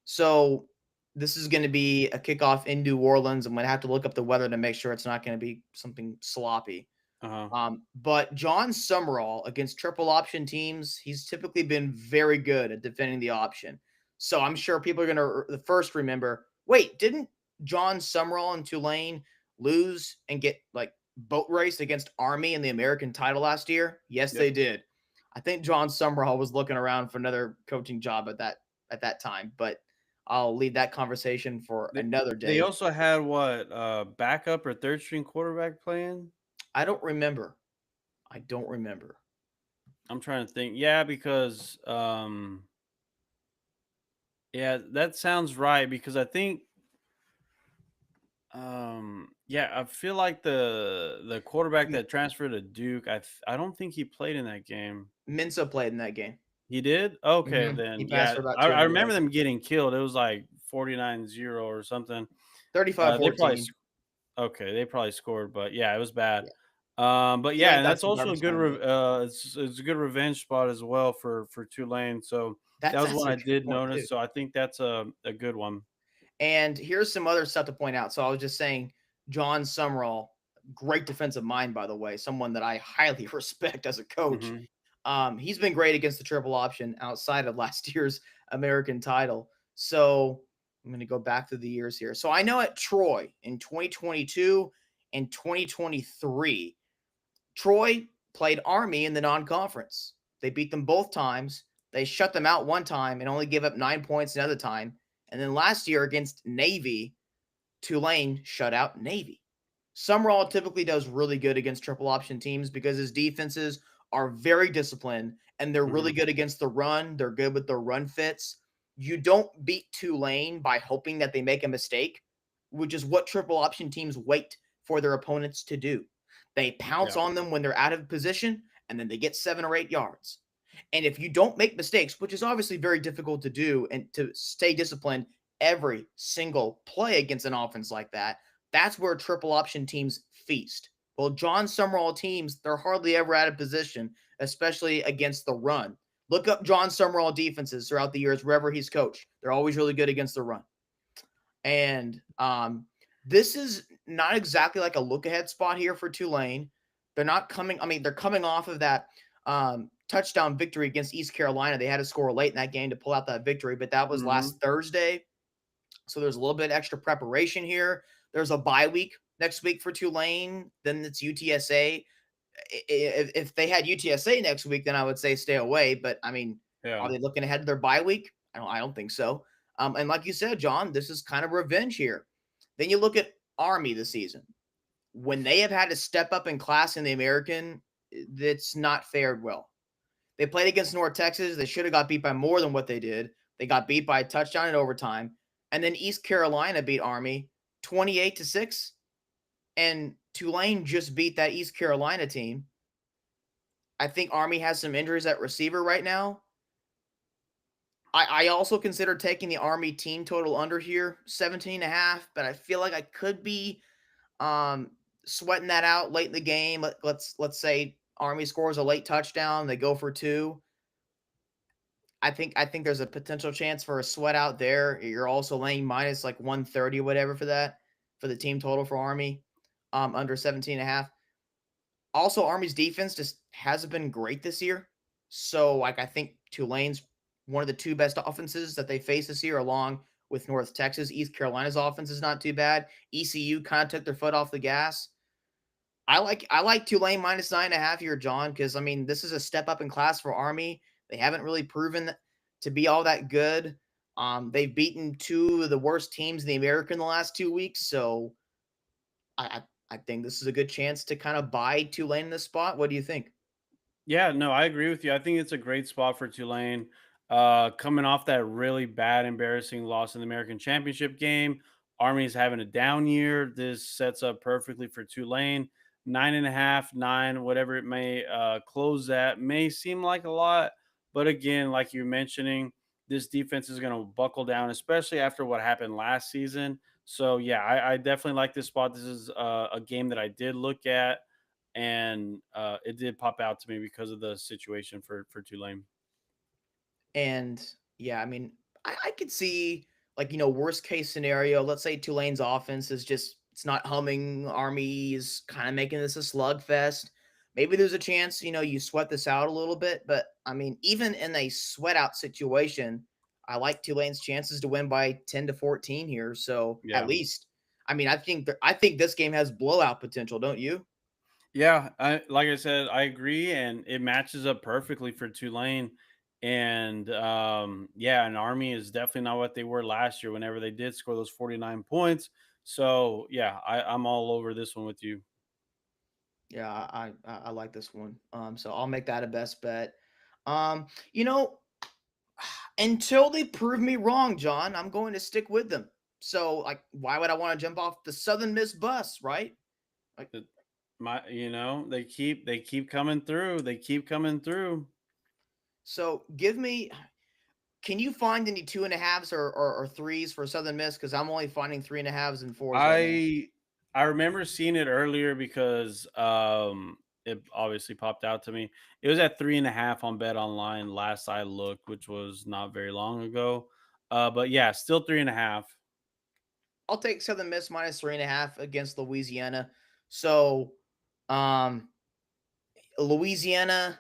Speaker 2: So this is going to be a kickoff in New Orleans. I'm going to have to look up the weather to make sure it's not going to be something sloppy.
Speaker 1: Uh-huh.
Speaker 2: But John Summerall against triple option teams, he's typically been very good at defending the option. So I'm sure people are going to first remember, wait, didn't John Summerall and Tulane lose and get like boat raced against Army in the American title last year? Yes,
Speaker 1: Yep.
Speaker 2: they did. I think John Summerall was looking around for another coaching job at that time, but I'll leave that conversation for
Speaker 1: They
Speaker 2: another
Speaker 1: they
Speaker 2: day.
Speaker 1: also had what, backup or third string quarterback playing?
Speaker 2: I don't remember. I don't remember.
Speaker 1: I'm trying to think. Yeah, because yeah, that sounds right because I think yeah, I feel like the quarterback
Speaker 2: M-
Speaker 1: that transferred to Duke, I don't think he played in that game.
Speaker 2: Mensa played in that game.
Speaker 1: He did? Okay,
Speaker 2: He
Speaker 1: then
Speaker 2: passed
Speaker 1: yeah,
Speaker 2: for about
Speaker 1: I
Speaker 2: 200
Speaker 1: remember
Speaker 2: yards.
Speaker 1: them getting killed. It was like 49-0 or something. They probably
Speaker 2: 35-14.
Speaker 1: okay, they probably scored, but yeah, it was bad.
Speaker 2: Yeah.
Speaker 1: But yeah,
Speaker 2: Tulane
Speaker 1: and
Speaker 2: got
Speaker 1: that's
Speaker 2: some
Speaker 1: also a
Speaker 2: garbage
Speaker 1: good
Speaker 2: time, though.
Speaker 1: it's a good revenge spot as well for Tulane. So that was
Speaker 2: That's
Speaker 1: one
Speaker 2: a
Speaker 1: I
Speaker 2: good
Speaker 1: did
Speaker 2: point, too.
Speaker 1: notice. So I think that's a good one.
Speaker 2: And here's some other stuff to point out. So I was just saying, John Summerall, great defensive mind, by the way, someone that I highly respect as a coach.
Speaker 1: Hmm.
Speaker 2: He's been great against the triple option outside of last year's American title. So I'm going to go back through the years here. So I know at Troy in 2022 and 2023, Troy played Army in the non-conference. They beat them both times. They shut them out one time and only give up 9 points another time. And then last year against Navy, Tulane shut out Navy. Summerall typically does really good against triple option teams because his defenses are very disciplined and they're really
Speaker 1: Hmm.
Speaker 2: good against the run. They're good with their run fits. You don't beat Tulane by hoping that they make a mistake, which is what triple option teams wait for their opponents to do. They pounce
Speaker 1: Yeah.
Speaker 2: on them when they're out of position and then they get 7 or 8 yards. And if you don't make mistakes, which is obviously very difficult to do and to stay disciplined every single play against an offense like that, that's where triple option teams feast. Well, John Summerall teams, they're hardly ever out of position, especially against the run. Look up John Summerall defenses throughout the years, wherever he's coached. They're always really good against the run. And this is not exactly like a look ahead spot here for Tulane. They're not coming, I mean, they're coming off of that touchdown victory against East Carolina. They had to score late in that game to pull out that victory, but that was
Speaker 1: Hmm.
Speaker 2: last Thursday. So there's a little bit extra preparation here. There's a bye week next week for Tulane. Then it's UTSA. If they had UTSA next week, then I would say stay away. But I mean,
Speaker 1: Yeah.
Speaker 2: are they looking ahead to their bye week? I don't think so. And like you said, John, this is kind of revenge here. Then you look at Army this season. When they have had to step up in class in the American, that's not fared well. They played against North Texas. They should have got beat by more than what they did. They got beat by a touchdown in overtime. And then East Carolina beat Army 28-6. And Tulane just beat that East Carolina team. I think Army has some injuries at receiver right now. I also consider taking the Army team total under here, 17.5, but I feel like I could be um, sweating that out late in the game. Let's say Army scores a late touchdown, they go for two. I think there's a potential chance for a sweat out there. You're also laying minus like 130 or whatever for that for the team total for Army, under 17 and a half. Also, Army's defense just hasn't been great this year. So, like, I think Tulane's one of the two best offenses that they face this year, along with North Texas. East Carolina's offense is not too bad. ECU kind of took their foot off the gas. I like Tulane minus 9.5 here, John, because I mean this is a step up in class for Army. They haven't really proven to be all that good. They've beaten two of the worst teams in the American the last 2 weeks, so I think this is a good chance to kind of buy Tulane in this spot. What do you think?
Speaker 1: Yeah, no, I agree with you. I think it's a great spot for Tulane. Coming off that really bad, embarrassing loss in the American Championship game, Army's having a down year. This sets up perfectly for Tulane. 9.5, 9, whatever it may close at, may seem like a lot, but again, like you're mentioning, this defense is going to buckle down, especially after what happened last season. So yeah, I definitely like this spot. This is a game that I did look at and it did pop out to me because of the situation for Tulane.
Speaker 2: And yeah, I mean, I could see like worst case scenario. Let's say Tulane's offense is just it's not humming. Army is kind of making this a slugfest. Maybe there's a chance you sweat this out a little bit. But I mean, even in a sweat out situation, I like Tulane's chances to win by 10 to 14 here. So at
Speaker 1: Yeah,
Speaker 2: least, I mean, I think this game has blowout potential. Don't you?
Speaker 1: yeah. Like I said, I agree, and it matches up perfectly for Tulane. And yeah, an Army is definitely not what they were last year. Whenever they did score those 49 points, so yeah, I'm all over this one with you.
Speaker 2: Yeah, I like this one. So I'll make that a best bet. Um, you know, until they prove me wrong, John, I'm going to stick with them. So, like, why would I want to jump off the Southern Miss bus, right? Like,
Speaker 1: They keep coming through. They keep coming through.
Speaker 2: so give me. Can you find any 2.5s or threes for Southern Miss? Because I'm only finding 3.5s and fours right now.
Speaker 1: I I remember seeing it earlier because it obviously popped out to me. It was at 3.5 on Bet Online last I looked, which was not very long ago. But yeah, still 3.5.
Speaker 2: I'll take Southern Miss minus 3.5 against Louisiana. So, um, Louisiana,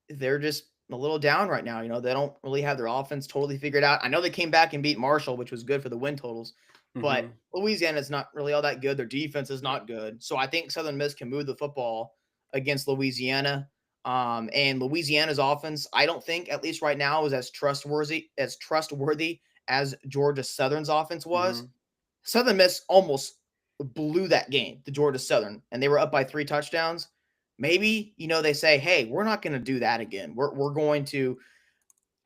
Speaker 2: they're just a little down right now. They don't really have their offense totally figured out. I know they came back and beat Marshall, which was good for the win totals, but
Speaker 1: Hmm.
Speaker 2: Louisiana is not really all that good. Their defense is not good. So I think Southern Miss can move the football against Louisiana. And Louisiana's offense, I don't think, at least right now, is as trustworthy as Georgia Southern's offense was.
Speaker 1: Hmm.
Speaker 2: Southern Miss almost blew that game to Georgia Southern, and they were up by 3 touchdowns. Maybe they say, "Hey, we're not going to do that again. We're going to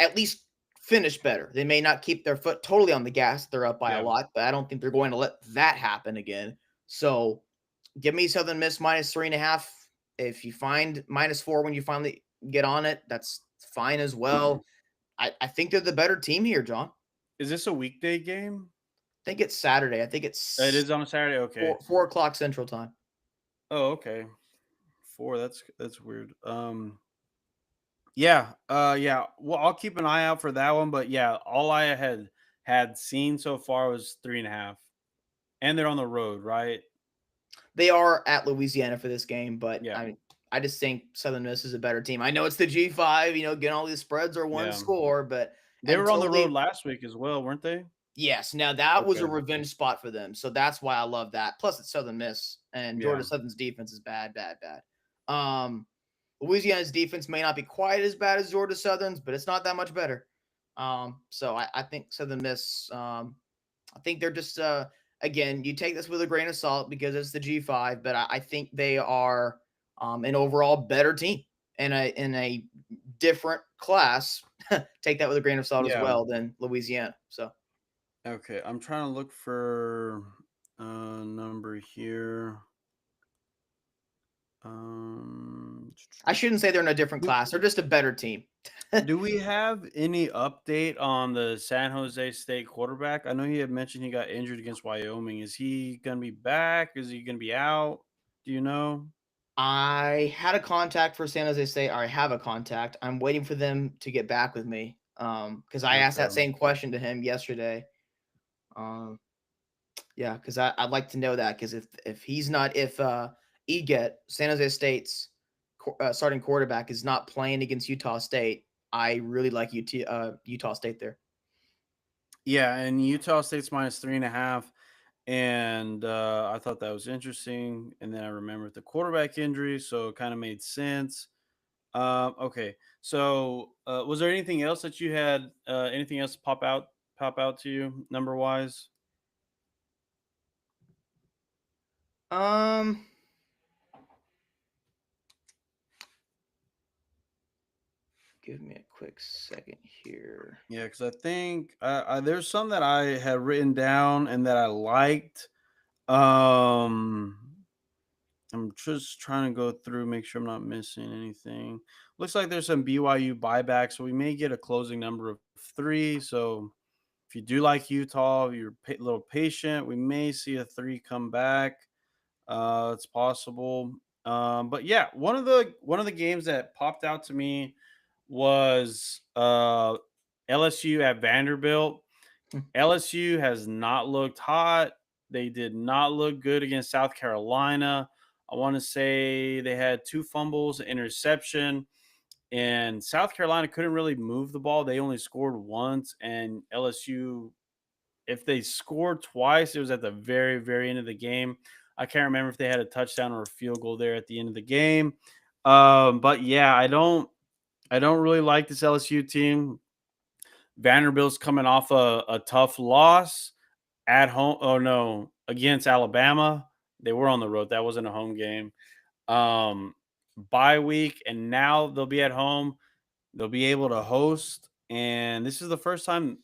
Speaker 2: at least finish better." They may not keep their foot totally on the gas; they're up by a
Speaker 1: Yeah.
Speaker 2: lot, but I don't think they're going to let that happen again. So, give me Southern Miss minus 3.5. If you find -4 when you finally get on it, that's fine as well. I think they're the better team here, John.
Speaker 1: Is this a weekday game?
Speaker 2: I think it's Saturday. I think
Speaker 1: It
Speaker 2: it's
Speaker 1: is on a Saturday. Okay.
Speaker 2: 4 o'clock Central Time.
Speaker 1: Oh, okay. Four. That's weird. Yeah. Yeah. Well, I'll keep an eye out for that one. But yeah, all I had seen so far was 3.5, and they're on the road, right?
Speaker 2: They are at Louisiana for this game, but
Speaker 1: Yeah.
Speaker 2: I just think Southern Miss is a better team. I know it's the G5, getting all these spreads or one
Speaker 1: Yeah.
Speaker 2: score, but
Speaker 1: They were on
Speaker 2: until
Speaker 1: the road
Speaker 2: they
Speaker 1: last week as well, weren't they?
Speaker 2: yes, now that was a
Speaker 1: Okay.
Speaker 2: revenge spot for them. So that's why I love that. Plus it's Southern Miss and Georgia
Speaker 1: Yeah.
Speaker 2: Southern's defense is bad, bad, bad. Um Louisiana's defense may not be quite as bad as Georgia Southern's, but it's not that much better. So I think Southern Miss I think they're just again, you take this with a grain of salt because it's the G5, but I think they are an overall better team in a different class. Take that with a grain of salt as
Speaker 1: Yeah.
Speaker 2: well than Louisiana. So
Speaker 1: Okay. I'm trying to look for a number here. Um,
Speaker 2: I shouldn't say they're in a different
Speaker 1: do,
Speaker 2: class. They're just a better team.
Speaker 1: do we have any update on the San Jose State quarterback? I know he had mentioned he got injured against Wyoming. Is he going to be back? Is he going to be out? Do you know?
Speaker 2: I had a contact for San Jose State. Or I have a contact. I'm waiting for them to get back with me. Because I asked
Speaker 1: Okay.
Speaker 2: that same question to him yesterday. Um, yeah, because I'd like to know that because if he's not if Eget San Jose State's starting quarterback is not playing against Utah State, I really like Utah State there.
Speaker 1: Yeah, and Utah State's minus 3.5. And I thought that was interesting. And then I remembered the quarterback injury, so it kind of made sense. Okay, so was there anything else that you had? Anything else pop out to you number wise?
Speaker 2: Um, Give me a quick second here.
Speaker 1: Yeah, because I think there's some that I had written down and that I liked. Um, I'm just trying to go through, make sure I'm not missing anything. Looks like there's some BYU buybacks, so we may get a closing number of 3. So if you do like Utah, if you're a little patient, we may see a 3 come back. It's possible. But yeah, one of the games that popped out to me was LSU at Vanderbilt. LSU has not looked hot. They did not look good against South Carolina. I want to say they had 2 fumbles, interception, and South Carolina couldn't really move the ball. They only scored once, and LSU, if they scored twice, it was at the very, very end of the game. I can't remember if they had a touchdown or a field goal there at the end of the game. But yeah, I don't really like this LSU team. Vanderbilt's coming off a tough loss at home. Oh no, against Alabama. They were on the road. That wasn't a home game. Um, Bye week, and now they'll be at home. They'll be able to host, and this is the first time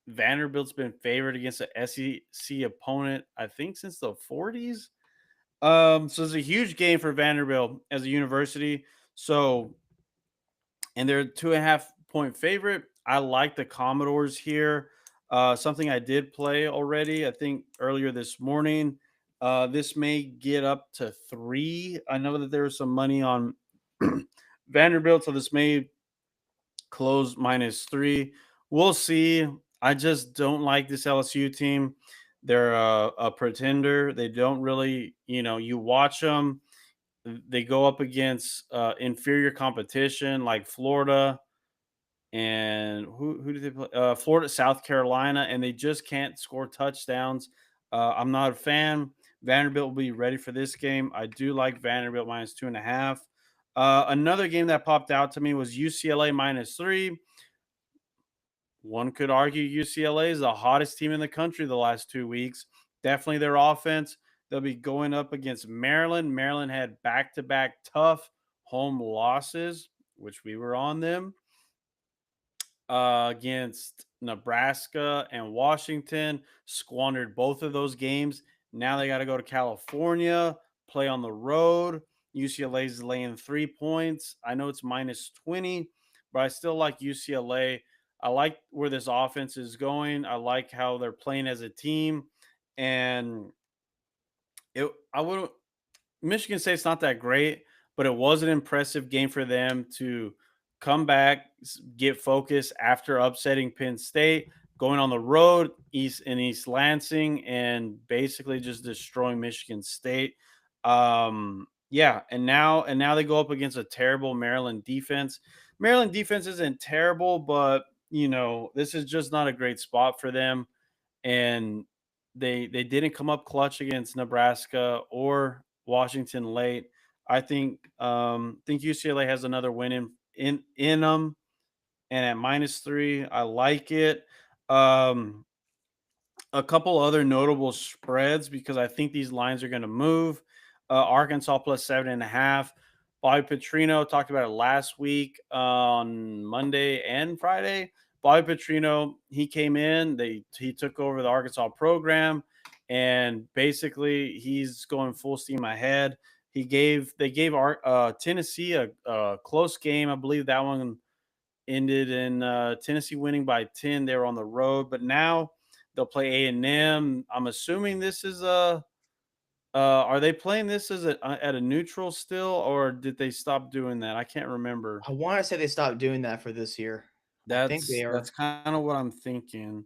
Speaker 1: Vanderbilt's been favored against an SEC opponent, I think, since the 40s. So it's a huge game for Vanderbilt as a university. So, and they're 2.5 point favorite. I like the Commodores here. Something I did play already, I think earlier this morning. This may get up to 3. I know that there was some money on Vanderbilt, so this may close -3. We'll see. I just don't like this LSU team. They're a pretender. They don't really, you watch them. They go up against inferior competition like Florida and who do they play? Florida, South Carolina, and they just can't score touchdowns. I'm not a fan. Vanderbilt will be ready for this game. I do like Vanderbilt -2.5. Another game that popped out to me was UCLA -3. One could argue UCLA is the hottest team in the country the last 2 weeks. Definitely their offense. They'll be going up against Maryland. Maryland had back-to-back tough home losses, which we were on them, against Nebraska and Washington. Squandered both of those games. Now they got to go to California, play on the road. UCLA is laying 3 points. I know it's -20, but I still like UCLA. I like where this offense is going. I like how they're playing as a team. And I would Michigan State's not that great, but it was an impressive game for them to come back, get focused after upsetting Penn State, going on the road East Lansing, and basically just destroying Michigan State. Yeah, and now they go up against a terrible Maryland defense. Maryland defense isn't terrible, but this is just not a great spot for them, and they didn't come up clutch against Nebraska or Washington late. I think UCLA has another win in them, and at -3, I like it. Um, a couple other notable spreads because I think these lines are going to move. Arkansas +7.5. Bobby Petrino talked about it last week on Monday and Friday. Bobby Petrino, he came in, he took over the Arkansas program, and basically he's going full steam ahead. They gave Tennessee a close game. I believe that one ended in Tennessee winning by 10. They were on the road, but now they'll play A&M. I'm assuming this is a. Are they playing this at a neutral still, or did they stop doing that? I can't remember.
Speaker 2: I want to say they stopped doing that for this year. I think
Speaker 1: That's
Speaker 2: they
Speaker 1: that's
Speaker 2: are.
Speaker 1: kind of what I'm thinking.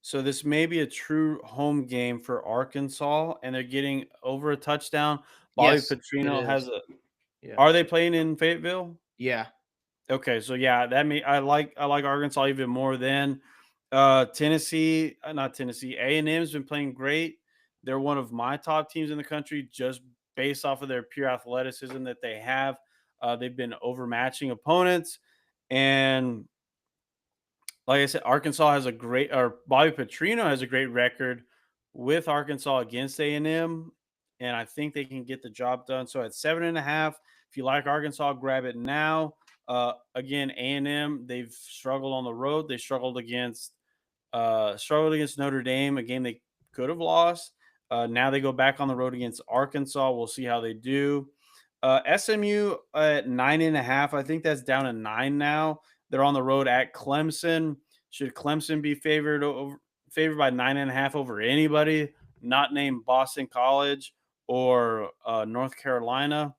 Speaker 1: So this may be a true home game for Arkansas, and they're getting over a touchdown. Bobby
Speaker 2: Yes, it
Speaker 1: Petrino has
Speaker 2: is.
Speaker 1: a.
Speaker 2: Yeah.
Speaker 1: Are they playing in Fayetteville?
Speaker 2: Yeah.
Speaker 1: Okay, so yeah, that may I like Arkansas even more than Tennessee. Not Tennessee. A&M's been playing great. They're one of my top teams in the country just based off of their pure athleticism that they have. They've been overmatching opponents, and like I said, Arkansas has a great or Bobby Petrino has a great record with Arkansas against A&M, and I think they can get the job done. So at 7.5, if you like Arkansas, grab it now. Again, A&M, they've struggled on the road. They struggled against Notre Dame, a game they could have lost. Now they go back on the road against Arkansas. We'll see how they do. SMU at 9.5. I think that's down to 9 now. They're on the road at Clemson. Should Clemson be favored by 9.5 over anybody not named Boston College or North Carolina?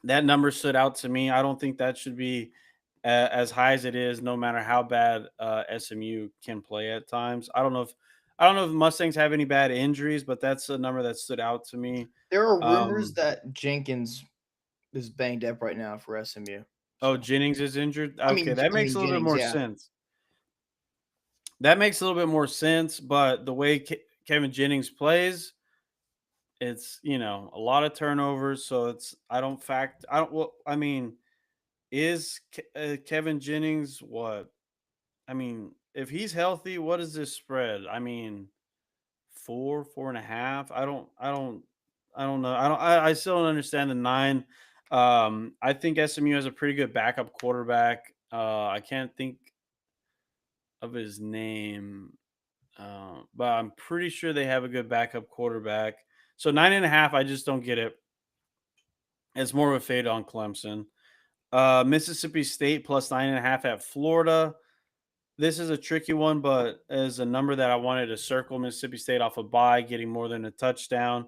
Speaker 1: That number stood out to me. I don't think that should be as high as it is, no matter how bad SMU can play at times. I don't know if Mustangs have any bad injuries, but that's a number that stood out to me.
Speaker 2: There are rumors
Speaker 1: Um,
Speaker 2: that Jenkins is banged up right now for SMU.
Speaker 1: oh,
Speaker 2: So,
Speaker 1: Jennings is injured. Okay, that
Speaker 2: I
Speaker 1: makes
Speaker 2: mean
Speaker 1: a little bit
Speaker 2: Jennings,
Speaker 1: more
Speaker 2: yeah.
Speaker 1: sense. That makes a little bit more sense. But the way Kevin Jennings plays, it's a lot of turnovers. So it's I don't fact I don't. Well, I mean, is Kevin Jennings what? I mean, if he's healthy, what is this spread? I mean, 4.5. I don't know. I still don't understand the 9. I think SMU has a pretty good backup quarterback. I can't think of his name, but I'm pretty sure they have a good backup quarterback. So 9.5, I just don't get it. It's more of a fade on Clemson. Mississippi State plus 9.5 at Florida. This is a tricky one, but as a number that I wanted to circle Mississippi State off a bye, getting more than a touchdown.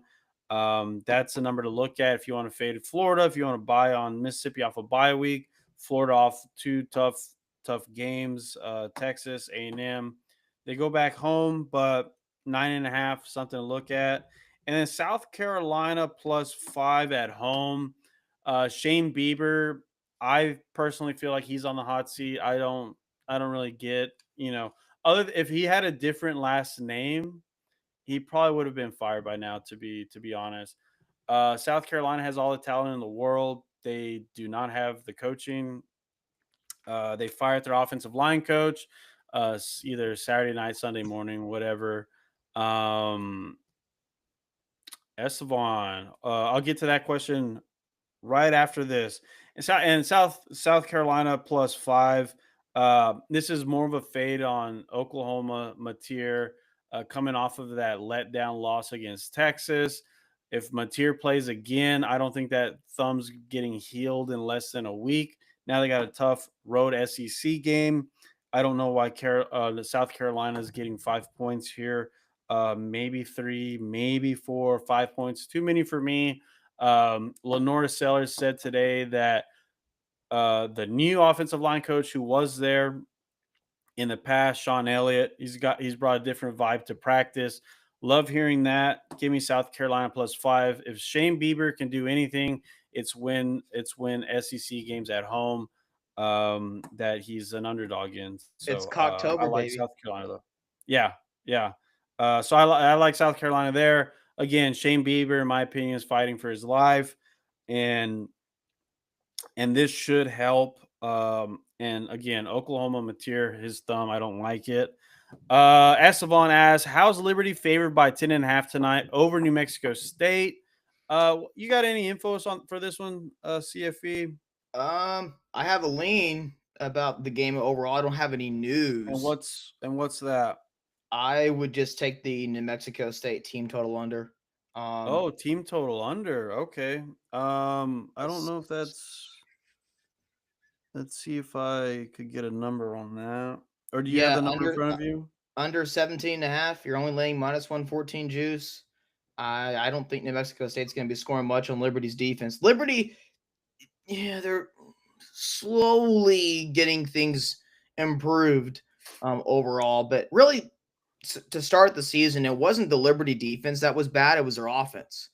Speaker 1: That's a number to look at if you want to fade Florida. If you want to buy on Mississippi off a bye week, Florida off two tough games. Texas A&M, they go back home, but 9.5 something to look at. And then South Carolina plus 5 at home. Shane Bieber, I personally feel like he's on the hot seat. I don't really get, if he had a different last name, he probably would have been fired by now, to be honest. South Carolina has all the talent in the world. They do not have the coaching. They fired their offensive line coach either Saturday night, Sunday morning, whatever. Um, Estevan, I'll get to that question right after this. And South Carolina plus 5. This is more of a fade on Oklahoma Mateer coming off of that letdown loss against Texas. If Mateer plays again, I don't think that thumb's getting healed in less than a week. Now they got a tough road SEC game. I don't know why the South Carolina is getting 5 points here. Maybe 3, maybe 4, 5 points. Too many for me. Lenora Sellers said today that the new offensive line coach who was there in the past, Sean Elliott, he's brought a different vibe to practice. Love hearing that. Give me South Carolina plus 5. If Shane Bieber can do anything, it's win SEC games at home that he's an underdog in.
Speaker 2: It's
Speaker 1: So I
Speaker 2: Cocktober,
Speaker 1: like
Speaker 2: baby.
Speaker 1: South Carolina though. Yeah, yeah. So I like South Carolina there. Again, Shane Bieber, in my opinion, is fighting for his life, and this should help. And again, Oklahoma Mateer, his thumb, I don't like it. Estevan asks, how's Liberty favored by 10.5 tonight over New Mexico State? You got any info for this one, CFE?
Speaker 2: I have a lean about the game overall. I don't have any
Speaker 1: And
Speaker 2: news.
Speaker 1: what's that?
Speaker 2: I would just take the New Mexico State team total under.
Speaker 1: Oh, team total under. Okay. I don't
Speaker 2: Let's
Speaker 1: know if that's. Let's see if I could get a number on that. Or do you have
Speaker 2: yeah,
Speaker 1: the number in front of you?
Speaker 2: under 17 and a half. You're only laying minus 114 juice. I don't think New Mexico State's going to be scoring much on Liberty's defense. Liberty, yeah, slowly getting things improved overall. But really, to start the season, it wasn't the Liberty defense that was bad; it was their offense.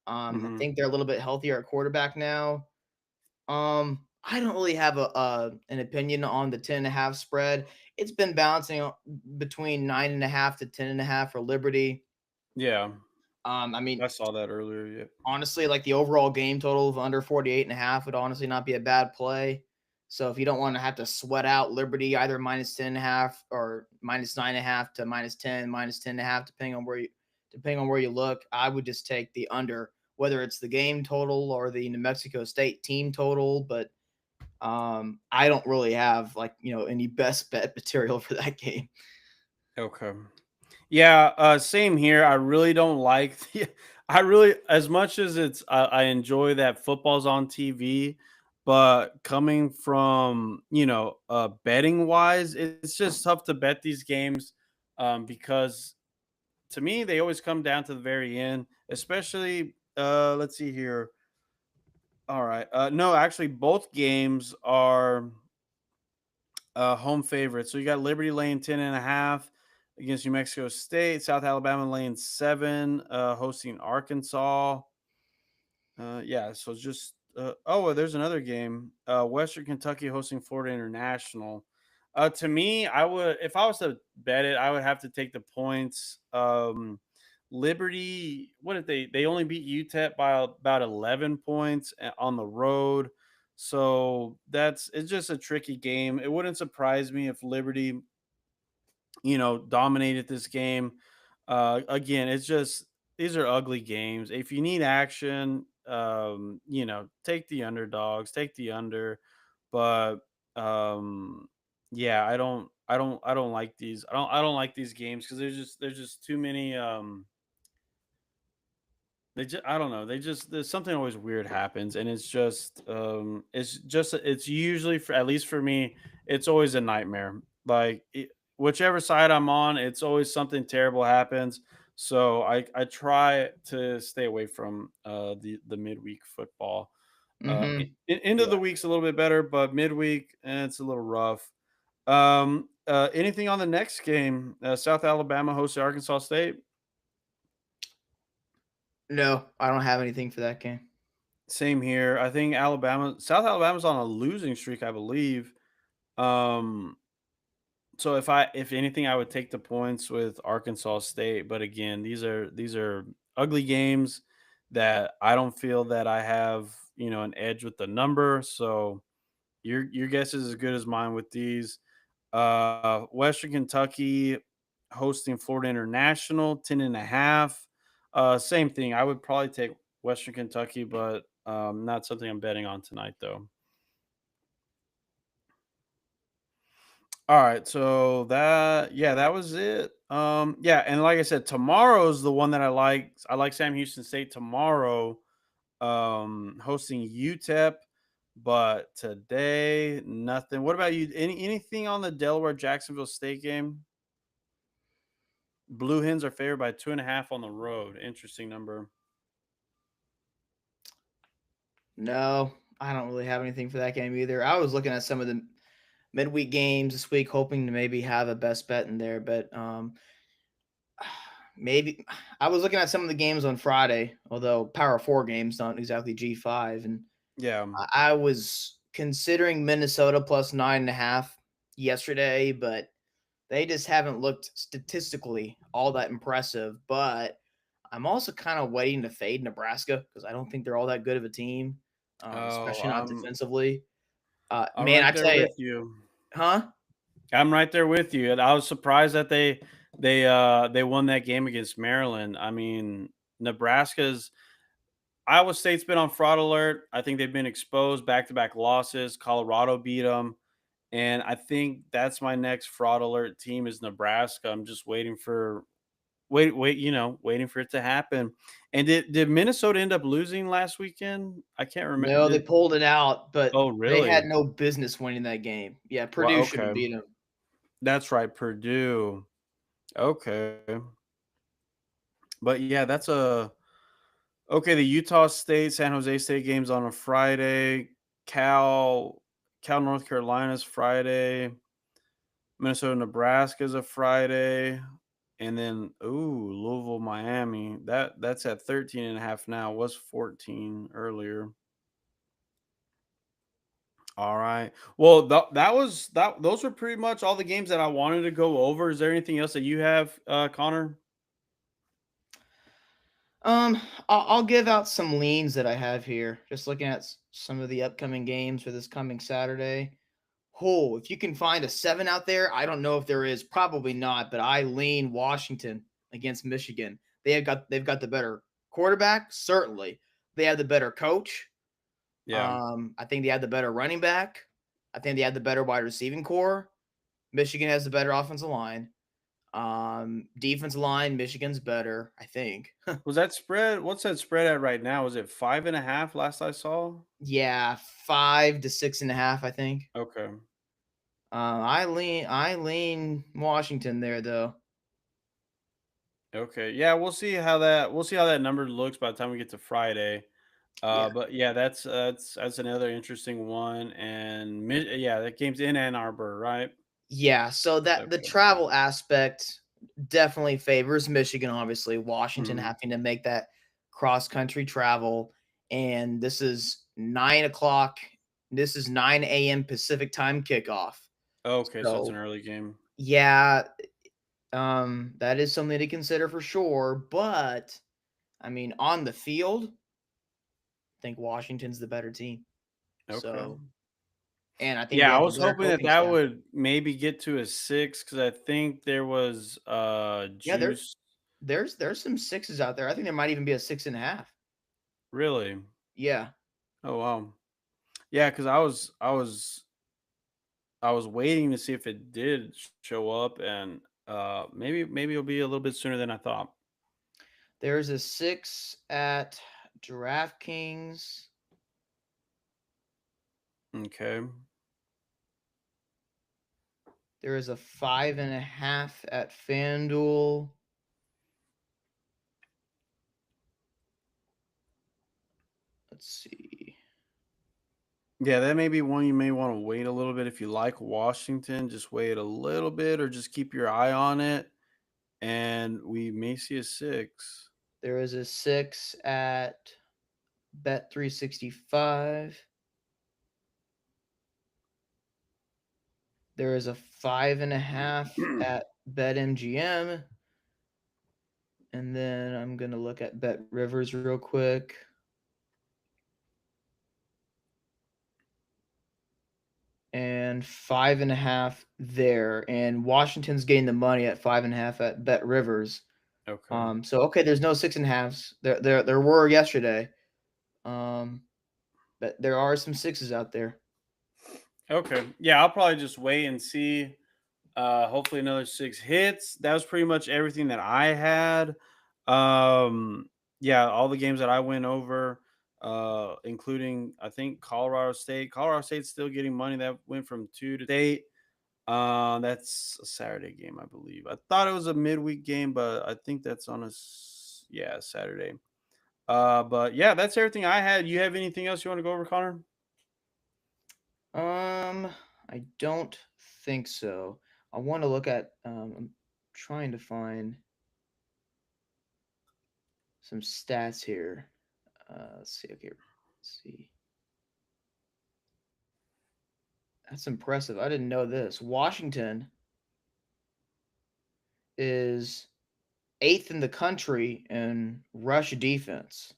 Speaker 2: I
Speaker 1: Hmm.
Speaker 2: think they're a little bit healthier at quarterback now. I don't really have an opinion on the 10.5 spread. It's been bouncing between 9.5 to 10.5 for Liberty.
Speaker 1: Yeah,
Speaker 2: I mean,
Speaker 1: I saw that earlier. Yeah.
Speaker 2: honestly, like the overall game total of under 48.5 would honestly not be a bad play. So if you don't want to have to sweat out Liberty either minus 10.5 or minus 9.5 to minus 10, minus 10.5, depending on where you look, I would just take the under, whether it's the game total or the New Mexico State team total. But I don't really have like any best bet material for that game.
Speaker 1: Okay. Yeah, same here. I really don't like I really, as much as I enjoy that football's on TV, but coming from, betting wise, it's just tough to bet these games because to me they always come down to the very end, especially let's see here. All right. No, actually both games are home favorite. So you got Liberty laying 10.5 against New Mexico State, South Alabama laying 7, hosting Arkansas. Yeah, so just well, there's another game. Western Kentucky hosting Florida International. To me, I would, if I was to bet it, I would have to take the points. Liberty, what did they only beat UTEP by about 11 points on the road. So it's just a tricky game. It wouldn't surprise me if Liberty, dominated this game. Again, it's just these are ugly games. If you need action, take the underdogs, take the under. But um, yeah, I don't like these. I don't like these games because there's just too many. I don't know. There's something always weird happens, and it's usually, for at least for me, it's always a nightmare. Like whichever side I'm on, it's always something terrible happens. So I try to stay away from the midweek football.
Speaker 2: Mm-hmm.
Speaker 1: End of
Speaker 2: Yeah.
Speaker 1: the week's a little bit better, but midweek, it's a little rough. Anything on the next game? South Alabama hosts Arkansas State.
Speaker 2: No, I don't have anything for that game.
Speaker 1: Same here. I think South Alabama's on a losing streak, I believe. Um, so if anything, I would take the points with Arkansas State. But again, these are ugly games that I don't feel that I have, an edge with the number. So your guess is as good as mine with these. Western Kentucky hosting Florida International, 10.5. Same thing. I would probably take Western Kentucky, but not something I'm betting on tonight, though. All right, so that was it. Yeah, and like I said, tomorrow's the one that I like. I like Sam Houston State tomorrow, hosting UTEP. But today, nothing. What about you? Anything on the Delaware Jacksonville State game? Blue Hens are favored by 2.5 on the road. Interesting number.
Speaker 2: No, I don't really have anything for that game either. I was looking at some of the midweek games this week, hoping to maybe have a best bet in there, but maybe I was looking at some of the games on Friday, although Power Four games, not exactly G5, and
Speaker 1: Yeah.
Speaker 2: I was considering Minnesota plus 9.5 yesterday, but they just haven't looked statistically all that impressive. But I'm also kind of waiting to fade Nebraska because I don't think they're all that good of a team,
Speaker 1: Oh,
Speaker 2: especially not defensively.
Speaker 1: I'm
Speaker 2: Man, I
Speaker 1: right there
Speaker 2: tell you,
Speaker 1: with you.
Speaker 2: huh?
Speaker 1: I'm right there with you. And I was surprised that they won that game against Maryland. I mean, Nebraska's Iowa State's been on fraud alert. I think they've been exposed, back-to-back losses. Colorado beat them. And I think that's my next fraud alert team is Nebraska. I'm just waiting for it to happen. And did Minnesota end up losing last weekend? I can't remember.
Speaker 2: No, they pulled it out, but
Speaker 1: Oh,
Speaker 2: they
Speaker 1: really?
Speaker 2: had no business winning that game. Yeah,
Speaker 1: Well,
Speaker 2: Purdue should have
Speaker 1: okay.
Speaker 2: beat them.
Speaker 1: That's right, Purdue. Okay. But yeah, that's a okay. The Utah State, San Jose State games on a Friday. Cal. Cal, North Carolina's Friday. Minnesota, Nebraska is a Friday. And then, Louisville, Miami. That's at 13 and a half now. Was 14 earlier. All right. Well, that was that. Those were pretty much all the games that I wanted to go over. Is there anything else that you have, Connor?
Speaker 2: Um, I'll give out some leans that I have here. Just looking at some of the upcoming games for this coming Saturday. Oh, if you can find a 7 out there, I don't know if there is, probably not, but I lean Washington against Michigan. They've got the better quarterback, certainly. They have the better coach.
Speaker 1: Yeah.
Speaker 2: I think they have the better running back. I think they have the better wide receiving core. Michigan has the better offensive line. Defensive line, Michigan's better, I think.
Speaker 1: Was that spread? What's that spread at right now? Was it 5.5 last I saw?
Speaker 2: Yeah, 5 to 6.5, I think.
Speaker 1: Okay.
Speaker 2: I lean Washington there though.
Speaker 1: Okay. Yeah, we'll see how that number looks by the time we get to Friday.
Speaker 2: Yeah.
Speaker 1: But yeah, that's another interesting one. And yeah, that game's in Ann Arbor, right?
Speaker 2: Yeah, so that the
Speaker 1: Okay.
Speaker 2: travel aspect definitely favors Michigan, obviously. Washington
Speaker 1: Mhm.
Speaker 2: having to make that cross country travel. And this is 9 o'clock. This is 9 a.m. Pacific time kickoff.
Speaker 1: Okay, so it's an
Speaker 2: So
Speaker 1: early game.
Speaker 2: yeah, that is something to consider for sure. But I mean, on the field, I think Washington's the better team.
Speaker 1: Okay.
Speaker 2: So, and I think they
Speaker 1: Yeah, I
Speaker 2: have the
Speaker 1: was
Speaker 2: better
Speaker 1: hoping that
Speaker 2: coaching
Speaker 1: that
Speaker 2: staff.
Speaker 1: would maybe get to a 6 because I think there was
Speaker 2: Yeah,
Speaker 1: juice.
Speaker 2: there's some sixes out there. I think there might even be a 6.5.
Speaker 1: Really?
Speaker 2: Yeah,
Speaker 1: Oh wow. Yeah, because I was waiting to see if it did show up, and maybe it'll be a little bit sooner than I thought.
Speaker 2: there's a 6 at DraftKings.
Speaker 1: Okay.
Speaker 2: There is a 5.5 at FanDuel. Let's see.
Speaker 1: Yeah, that may be one you may want to wait a little bit if you like Washington. Just wait a little bit, or just keep your eye on it, and we may see a 6.
Speaker 2: There is a 6 at Bet365. There is a 5.5 at BetMGM. And then I'm going to look at Bet Rivers real quick. And 5.5 there. And Washington's getting the money at 5.5 at Bet Rivers.
Speaker 1: Okay.
Speaker 2: So okay, there's no 6.5s. There were yesterday. Um, but there are some sixes out there.
Speaker 1: Okay. Yeah, I'll probably just wait and see. Hopefully another 6 hits. That was pretty much everything that I had. Um, yeah, all the games that I went over, including I think Colorado State. Colorado State's still getting money that went from 2 to 8. That's a Saturday game, I believe. I thought it was a midweek game, but I think that's on yeah, Saturday. But yeah, that's everything I had. You have anything else you want to go over, Connor?
Speaker 2: Um, I don't think so. I want to look at. I'm trying to find some stats here. Let's see. Okay, let's see. That's impressive. I didn't know this. Washington is eighth in the country in rush defense,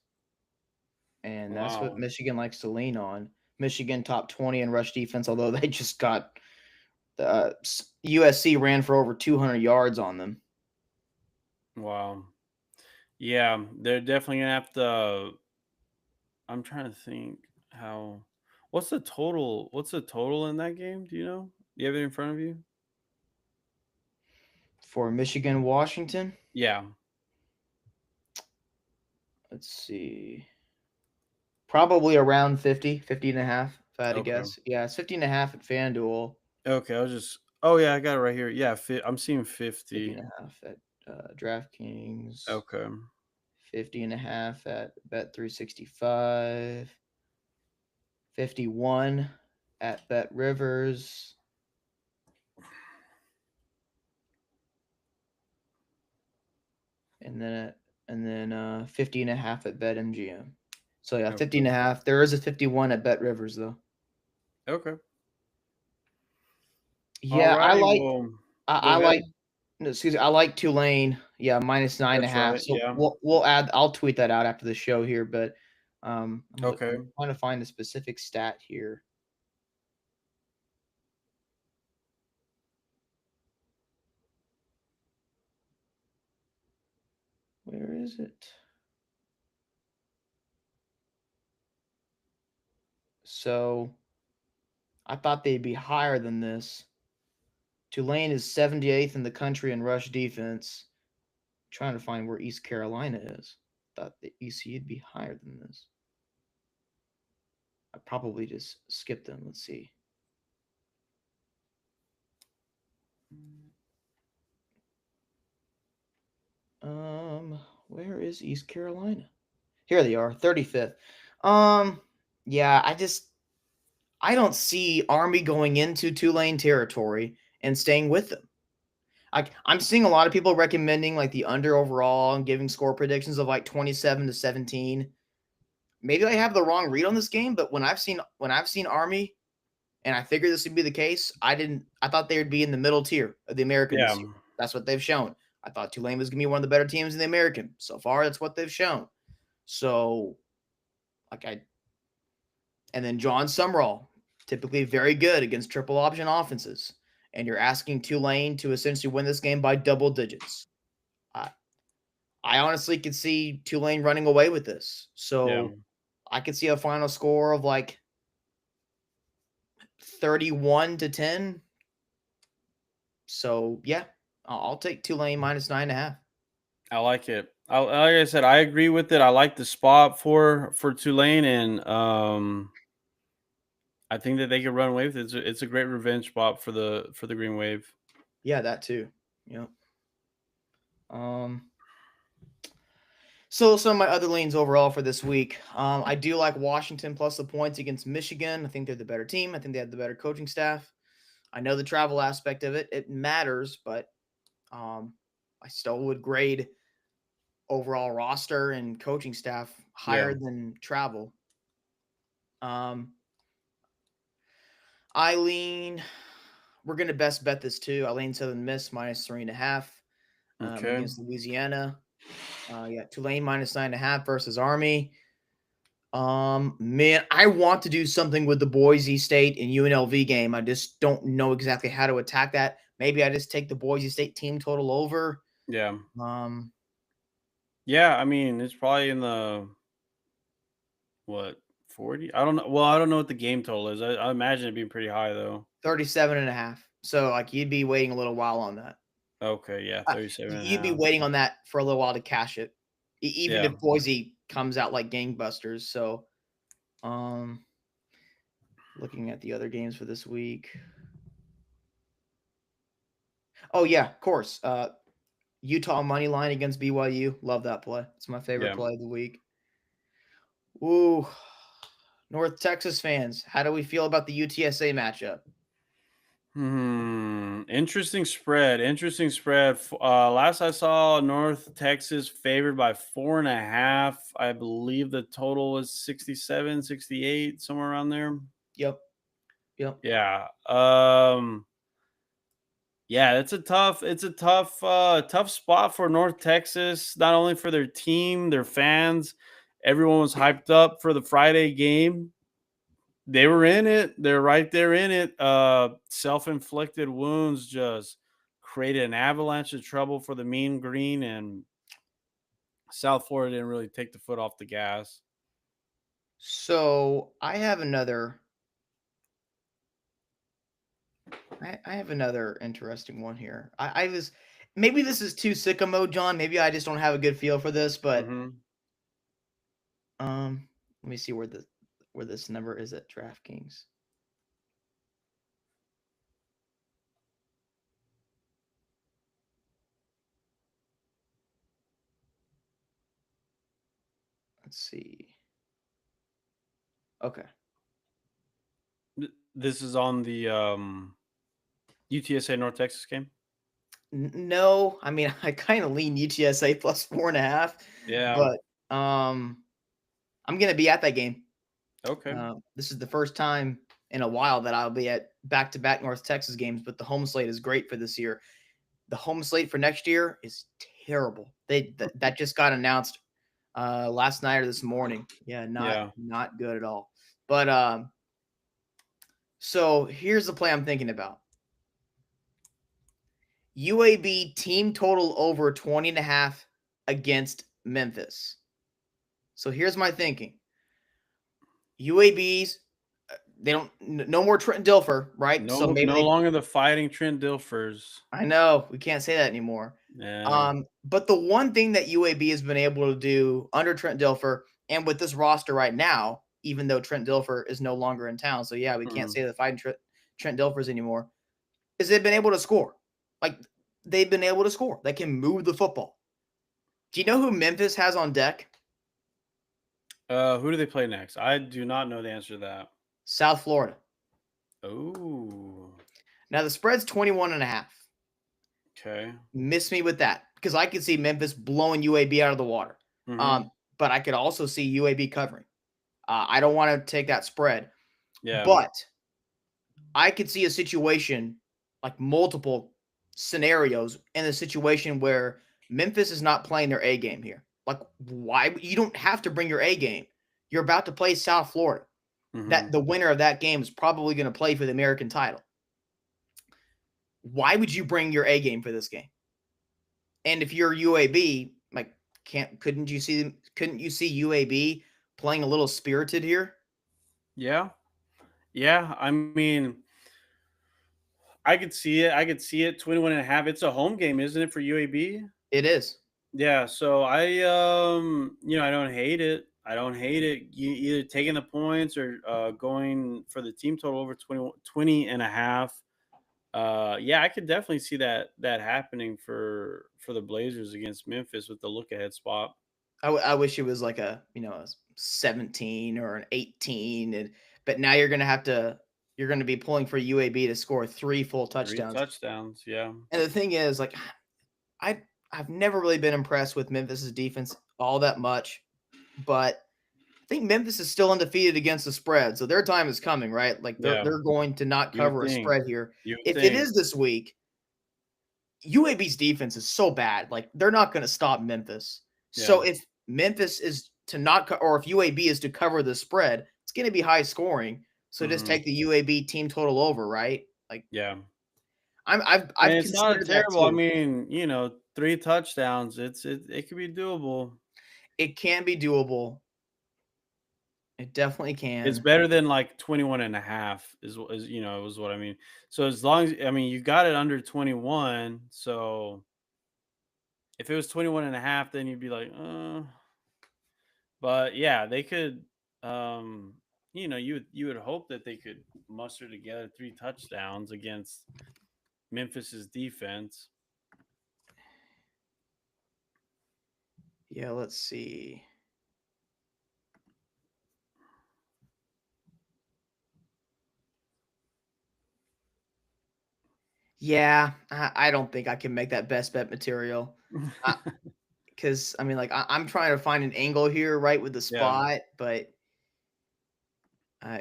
Speaker 2: and that's what
Speaker 1: Wow.
Speaker 2: Michigan likes to lean on. Michigan top 20 in rush defense, although they just got USC ran for over 200 yards on them.
Speaker 1: Wow. Yeah, they're definitely gonna have to. I'm trying to think how. What's the total? What's the total in that game? Do you know? You have it in front of you?
Speaker 2: For Michigan, Washington,
Speaker 1: Yeah.
Speaker 2: let's see. Probably around 50, 50 and a half, if I had to
Speaker 1: Okay.
Speaker 2: guess. Yeah, it's 50.5 at FanDuel,
Speaker 1: Okay. I was just. Oh yeah, I got it right here. Yeah, I'm seeing
Speaker 2: 50
Speaker 1: 50.
Speaker 2: and a half at DraftKings,
Speaker 1: Okay.
Speaker 2: 50.5 at Bet365, 51 at Bet Rivers. And then 50.5 at Bet MGM. So yeah, 50.5. There is a 51 at Bet Rivers though.
Speaker 1: Okay. All
Speaker 2: Yeah, I
Speaker 1: righty.
Speaker 2: like
Speaker 1: Well,
Speaker 2: I,
Speaker 1: go
Speaker 2: I
Speaker 1: ahead.
Speaker 2: like no, excuse me, I like Tulane. Yeah, minus nine and a
Speaker 1: That's
Speaker 2: half.
Speaker 1: right.
Speaker 2: So
Speaker 1: Yeah.
Speaker 2: we'll add. I'll tweet that out after the show here. But
Speaker 1: Okay.
Speaker 2: I'm trying to find a specific stat here. Where is it? So I thought they'd be higher than this. Tulane is 78th in the country in rush defense. Trying to find where East Carolina is. Thought the ECU'd be higher than this. I probably just skipped them. Let's see. Where is East Carolina? Here they are, 35th. Yeah, I don't see Army going into Tulane territory and staying with them. I'm seeing a lot of people recommending like the under overall and giving score predictions of like 27-17. Maybe I have the wrong read on this game, but when I've seen Army and I figured this would be the case, I thought they would be in the middle tier of the American
Speaker 1: Yeah.
Speaker 2: this year. That's what they've shown. I thought Tulane was gonna be one of the better teams in the American. So far, that's what they've shown. So like I and then John Summerall, typically very good against triple option offenses. And you're asking Tulane to essentially win this game by double digits. I, I honestly could see Tulane running away with this.
Speaker 1: Yeah.
Speaker 2: So I could see a final score of like 31-10. So yeah, I'll take Tulane minus 9.5.
Speaker 1: I like it. Like I said, I agree with it. I like the spot for Tulane, and I think that they could run away with it. It's a great revenge spot for the Green Wave.
Speaker 2: Yeah, that too. Yep. Um, So some of my other leans overall for this week, I do like Washington plus the points against Michigan. I think they're the better team. I think they have the better coaching staff. I know the travel aspect of it matters, but um, I still would grade overall roster and coaching staff
Speaker 1: Yeah.
Speaker 2: higher than travel. Um, I lean. We're gonna best bet this too. I lean Southern Miss minus 3.5
Speaker 1: Okay.
Speaker 2: against Louisiana. Yeah, Tulane minus 9.5 versus Army. Man, I want to do something with the Boise State and UNLV game. I just don't know exactly how to attack that. Maybe I just take the Boise State team total over.
Speaker 1: Yeah.
Speaker 2: Um,
Speaker 1: Yeah. I mean, it's probably in the what 40. I don't know. Well, I don't know what the game total is. I imagine it being pretty high though.
Speaker 2: 37.5. So like you'd be waiting a little while on that.
Speaker 1: Okay. Yeah. 37 and a
Speaker 2: You'd be
Speaker 1: half.
Speaker 2: waiting on that for a little while to cash it. Even
Speaker 1: Yeah.
Speaker 2: if Boise comes out like gangbusters. So um looking at the other games for this week. Oh yeah, of course. Utah money line against BYU. Love that play. It's my favorite
Speaker 1: Yeah.
Speaker 2: play of the week. Ooh, North Texas fans, how do we feel about the UTSA matchup?
Speaker 1: Interesting spread. Interesting spread. Last I saw, North Texas favored by 4.5. I believe the total was 67, 68, somewhere around there.
Speaker 2: Yep, yep.
Speaker 1: Yeah. Yeah, tough spot for North Texas, not only for their team, their fans. Everyone was hyped up for the Friday game. They were in it. They're right there in it. Self-inflicted wounds just created an avalanche of trouble for the Mean Green, and South Florida didn't really take the foot off the gas.
Speaker 2: So I have another interesting one here. I was maybe this is too sicko mode, John. Maybe I just don't have a good feel for this, but
Speaker 1: Hmm.
Speaker 2: let me see where this number is at DraftKings. Let's see. Okay.
Speaker 1: This is on the UTSA North Texas game.
Speaker 2: No, I mean I kind of lean UTSA plus 4.5,
Speaker 1: Yeah.
Speaker 2: but I'm gonna be at that game.
Speaker 1: Okay.
Speaker 2: This is the first time in a while that I'll be at back-to-back North Texas games, but the home slate is great for this year. The home slate for next year is terrible. That just got announced last night or this morning. Yeah,
Speaker 1: Yeah.
Speaker 2: not good at all. But so here's the play I'm thinking about. UAB team total over 20.5 against Memphis. So here's my thinking. UAB's they don't no more Trent Dilfer, right? So
Speaker 1: No,
Speaker 2: maybe
Speaker 1: no
Speaker 2: they
Speaker 1: longer the Fighting Trent Dilfers.
Speaker 2: I know we can't say that anymore.
Speaker 1: Yeah.
Speaker 2: But the one thing that UAB has been able to do under Trent Dilfer and with this roster right now, even though Trent Dilfer is no longer in town, so yeah, we can't
Speaker 1: Mm.
Speaker 2: say the fighting Trent Dilfers anymore, is they've been able to score. Like they've been able to score. They can move the football. Do you know who Memphis has on deck?
Speaker 1: Who do they play next? I do not know the answer to that.
Speaker 2: South Florida.
Speaker 1: Oh.
Speaker 2: Now the spread's 21.5.
Speaker 1: Okay.
Speaker 2: Miss me with that because I could see Memphis blowing UAB out of the water.
Speaker 1: Mm-hmm.
Speaker 2: But I could also see UAB covering. I don't want to take that spread,
Speaker 1: Yeah.
Speaker 2: but I could see a situation like multiple scenarios in a situation where Memphis is not playing their A game here. Like, why? You don't have to bring your A game. You're about to play South Florida.
Speaker 1: Mm-hmm.
Speaker 2: That the winner of that game is probably going to play for the American title. Why would you bring your A game for this game? And if you're UAB, like, couldn't you see UAB playing a little spirited here?
Speaker 1: Yeah. Yeah. I mean, I could see it. I could see it. 21.5. It's a home game, isn't it, for UAB?
Speaker 2: It is.
Speaker 1: Yeah. So I don't hate it. I don't hate it. You either taking the points or going for the team total over 20.5. Yeah, I could definitely see that happening for the Blazers against Memphis with the look ahead spot.
Speaker 2: I wish it was like a 17 or an 18, but now you're gonna be pulling for UAB to score 3 full
Speaker 1: Three
Speaker 2: touchdowns.
Speaker 1: touchdowns. Yeah.
Speaker 2: And the thing is, like, I I've never really been impressed with Memphis's defense all that much, but I think Memphis is still undefeated against the spread, so their time is coming, right? Like
Speaker 1: Yeah.
Speaker 2: they're going to not
Speaker 1: You would
Speaker 2: cover a
Speaker 1: think.
Speaker 2: spread here.
Speaker 1: You would
Speaker 2: If it
Speaker 1: think.
Speaker 2: is this week, UAB's defense is so bad, like they're not going to stop Memphis.
Speaker 1: Yeah.
Speaker 2: So if Memphis is to not or if UAB is to cover the spread, it's going to be high scoring. So just
Speaker 1: Hmm.
Speaker 2: take the UAB team total over, right? Like
Speaker 1: Yeah.
Speaker 2: I've
Speaker 1: And it's not
Speaker 2: considered that
Speaker 1: terrible. I
Speaker 2: too.
Speaker 1: mean, 3 touchdowns. It could be doable.
Speaker 2: It can be doable. It definitely
Speaker 1: It's
Speaker 2: can.
Speaker 1: better than like 21.5 is what I mean. So as long as I mean you got it under 21, so if it was 21.5, then you'd be like, but yeah, they could you would hope that they could muster together 3 touchdowns against Memphis's defense.
Speaker 2: Yeah, let's see. Yeah, I don't think I can make that best bet material. Because I mean, like I'm trying to find an angle here, right, with the
Speaker 1: Yeah.
Speaker 2: spot, but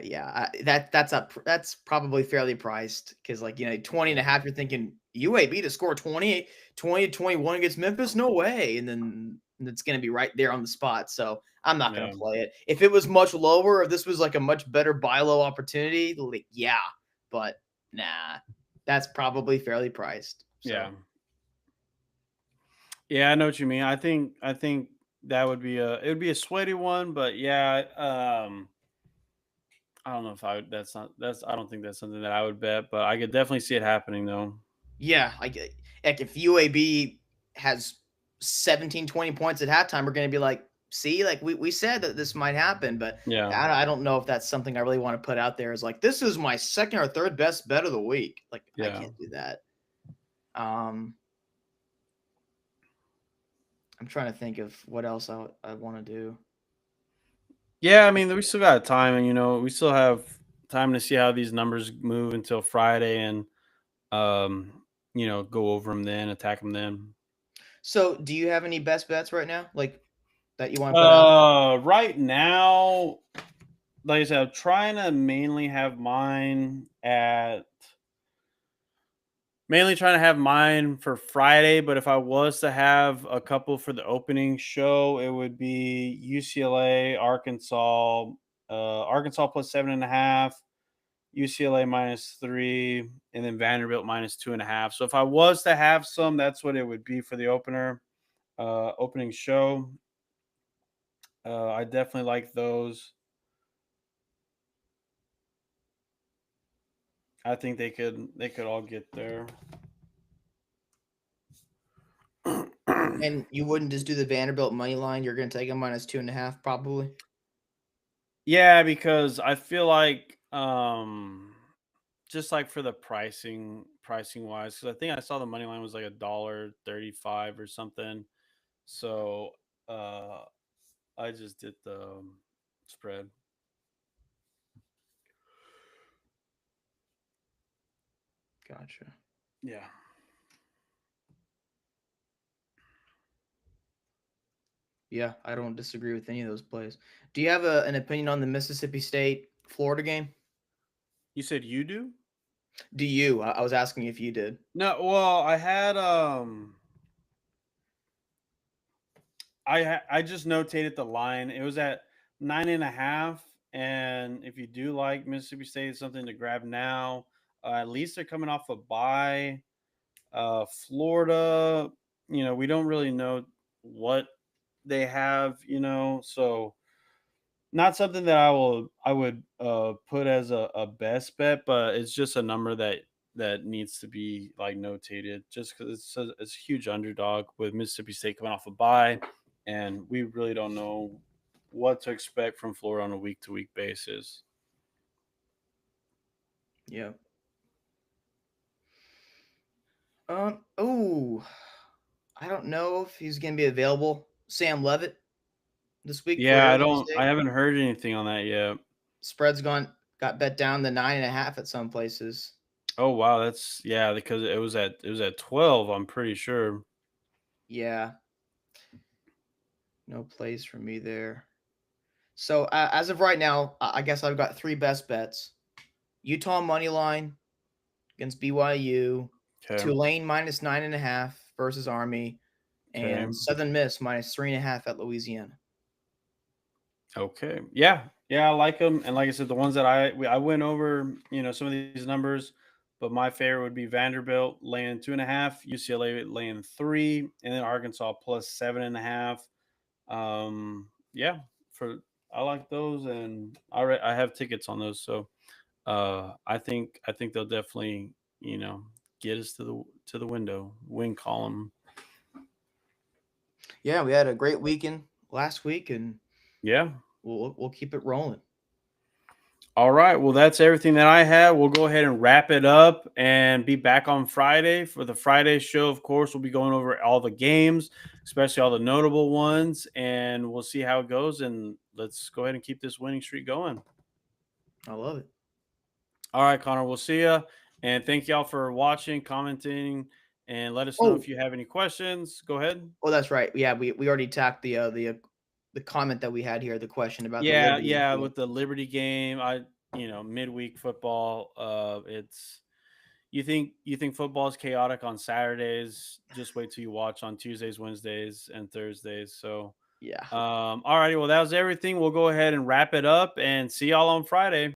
Speaker 2: yeah, that's probably fairly priced because like 20 and a
Speaker 1: Yeah.
Speaker 2: half, you're thinking UAB to score 20 to 21 against Memphis, no way, and then it's going to be right there on the spot. So I'm not going
Speaker 1: Yeah.
Speaker 2: to play it. If it was much lower, if this was like a much better buy low opportunity, like yeah, but nah, that's probably fairly priced.
Speaker 1: Yeah.
Speaker 2: So
Speaker 1: Yeah, I know what you mean. I think that it would be a sweaty one, but yeah, I don't know if I would that's I don't think that's something that I would bet, but I could definitely see it happening though.
Speaker 2: yeah, like if UAB has 17, 20 points at halftime, we're going to be like, see, like we said that this might happen, but
Speaker 1: Yeah.
Speaker 2: I don't know if that's something I really want to put out there as like, this is my second or third best bet of the week. Like, I
Speaker 1: Yeah.
Speaker 2: can't do that. Um, I'm trying to think of what else I want to do.
Speaker 1: Yeah, I mean, we still got time and we still have time to see how these numbers move until Friday, and go over them then, attack them then.
Speaker 2: So, do you have any best bets right now, like that you want to put out?
Speaker 1: Right now, like I said, I'm trying to mainly trying to have mine for Friday, but if I was to have a couple for the opening show, it would be UCLA, Arkansas plus 7.5, UCLA -3, and then Vanderbilt -2.5. So if I was to have some, that's what it would be for the opening show. I definitely like those. I think they could all get there.
Speaker 2: And you wouldn't just do the Vanderbilt money line. You're going to take a -2.5, probably.
Speaker 1: Yeah, because I feel like just like for the pricing wise, because I think I saw the money line was like $1.35 or something. So uh I just did the spread.
Speaker 2: Gotcha.
Speaker 1: Yeah.
Speaker 2: Yeah, I don't disagree with any of those plays. Do you have an opinion on the Mississippi State Florida game?
Speaker 1: You said you do?
Speaker 2: Do you? I was asking if you did.
Speaker 1: No, well, I just notated the line. It was at 9.5. And if you do like Mississippi State, it's something to grab now. At least they're coming off a bye. Florida, we don't really know what they have, so not something that I would put as a best bet, but it's just a number that needs to be like notated just because it's a huge underdog with Mississippi State coming off a bye, and we really don't know what to expect from Florida on a week to week basis.
Speaker 2: Yeah. Oh, I don't know if he's going to be available. Sam Levitt this week for
Speaker 1: Yeah,
Speaker 2: Arizona
Speaker 1: I
Speaker 2: State.
Speaker 1: haven't heard anything on that yet.
Speaker 2: Spread's got bet down to 9.5 at some places.
Speaker 1: Oh wow, that's yeah, because it was at 12, I'm pretty sure.
Speaker 2: Yeah, no plays for me there. So as of right now, I guess I've got three best bets: Utah money line against BYU,
Speaker 1: Okay.
Speaker 2: Tulane -9.5 versus Army,
Speaker 1: Okay.
Speaker 2: and Southern Miss -3.5 at Louisiana.
Speaker 1: Okay. Yeah. Yeah, I like them. And like I said, the ones that I went over, some of these numbers, but my favorite would be Vanderbilt laying 2.5, UCLA laying 3, and then Arkansas plus 7.5. Yeah, for I like those, and I have tickets on those, so I think they'll definitely get us to the win column.
Speaker 2: Yeah, we had a great weekend last week, and
Speaker 1: Yeah.
Speaker 2: we'll keep it rolling.
Speaker 1: All right. Well, that's everything that I have. We'll go ahead and wrap it up and be back on Friday for the Friday show. Of course, we'll be going over all the games, especially all the notable ones, and we'll see how it goes. And let's go ahead and keep this winning streak going.
Speaker 2: I love it.
Speaker 1: All right, Connor. We'll see you. And thank y'all for watching, commenting, and let us know
Speaker 2: Oh,
Speaker 1: if you have any questions. Go ahead.
Speaker 2: oh, that's right. Yeah, we already tacked the comment that we had here, the question about the
Speaker 1: Yeah,
Speaker 2: Liberty
Speaker 1: yeah.
Speaker 2: deal.
Speaker 1: With the Liberty game, midweek football. It's you think football is chaotic on Saturdays. Just wait till you watch on Tuesdays, Wednesdays, and Thursdays. So,
Speaker 2: Yeah.
Speaker 1: all righty. Well, that was everything. We'll go ahead and wrap it up and see y'all on Friday.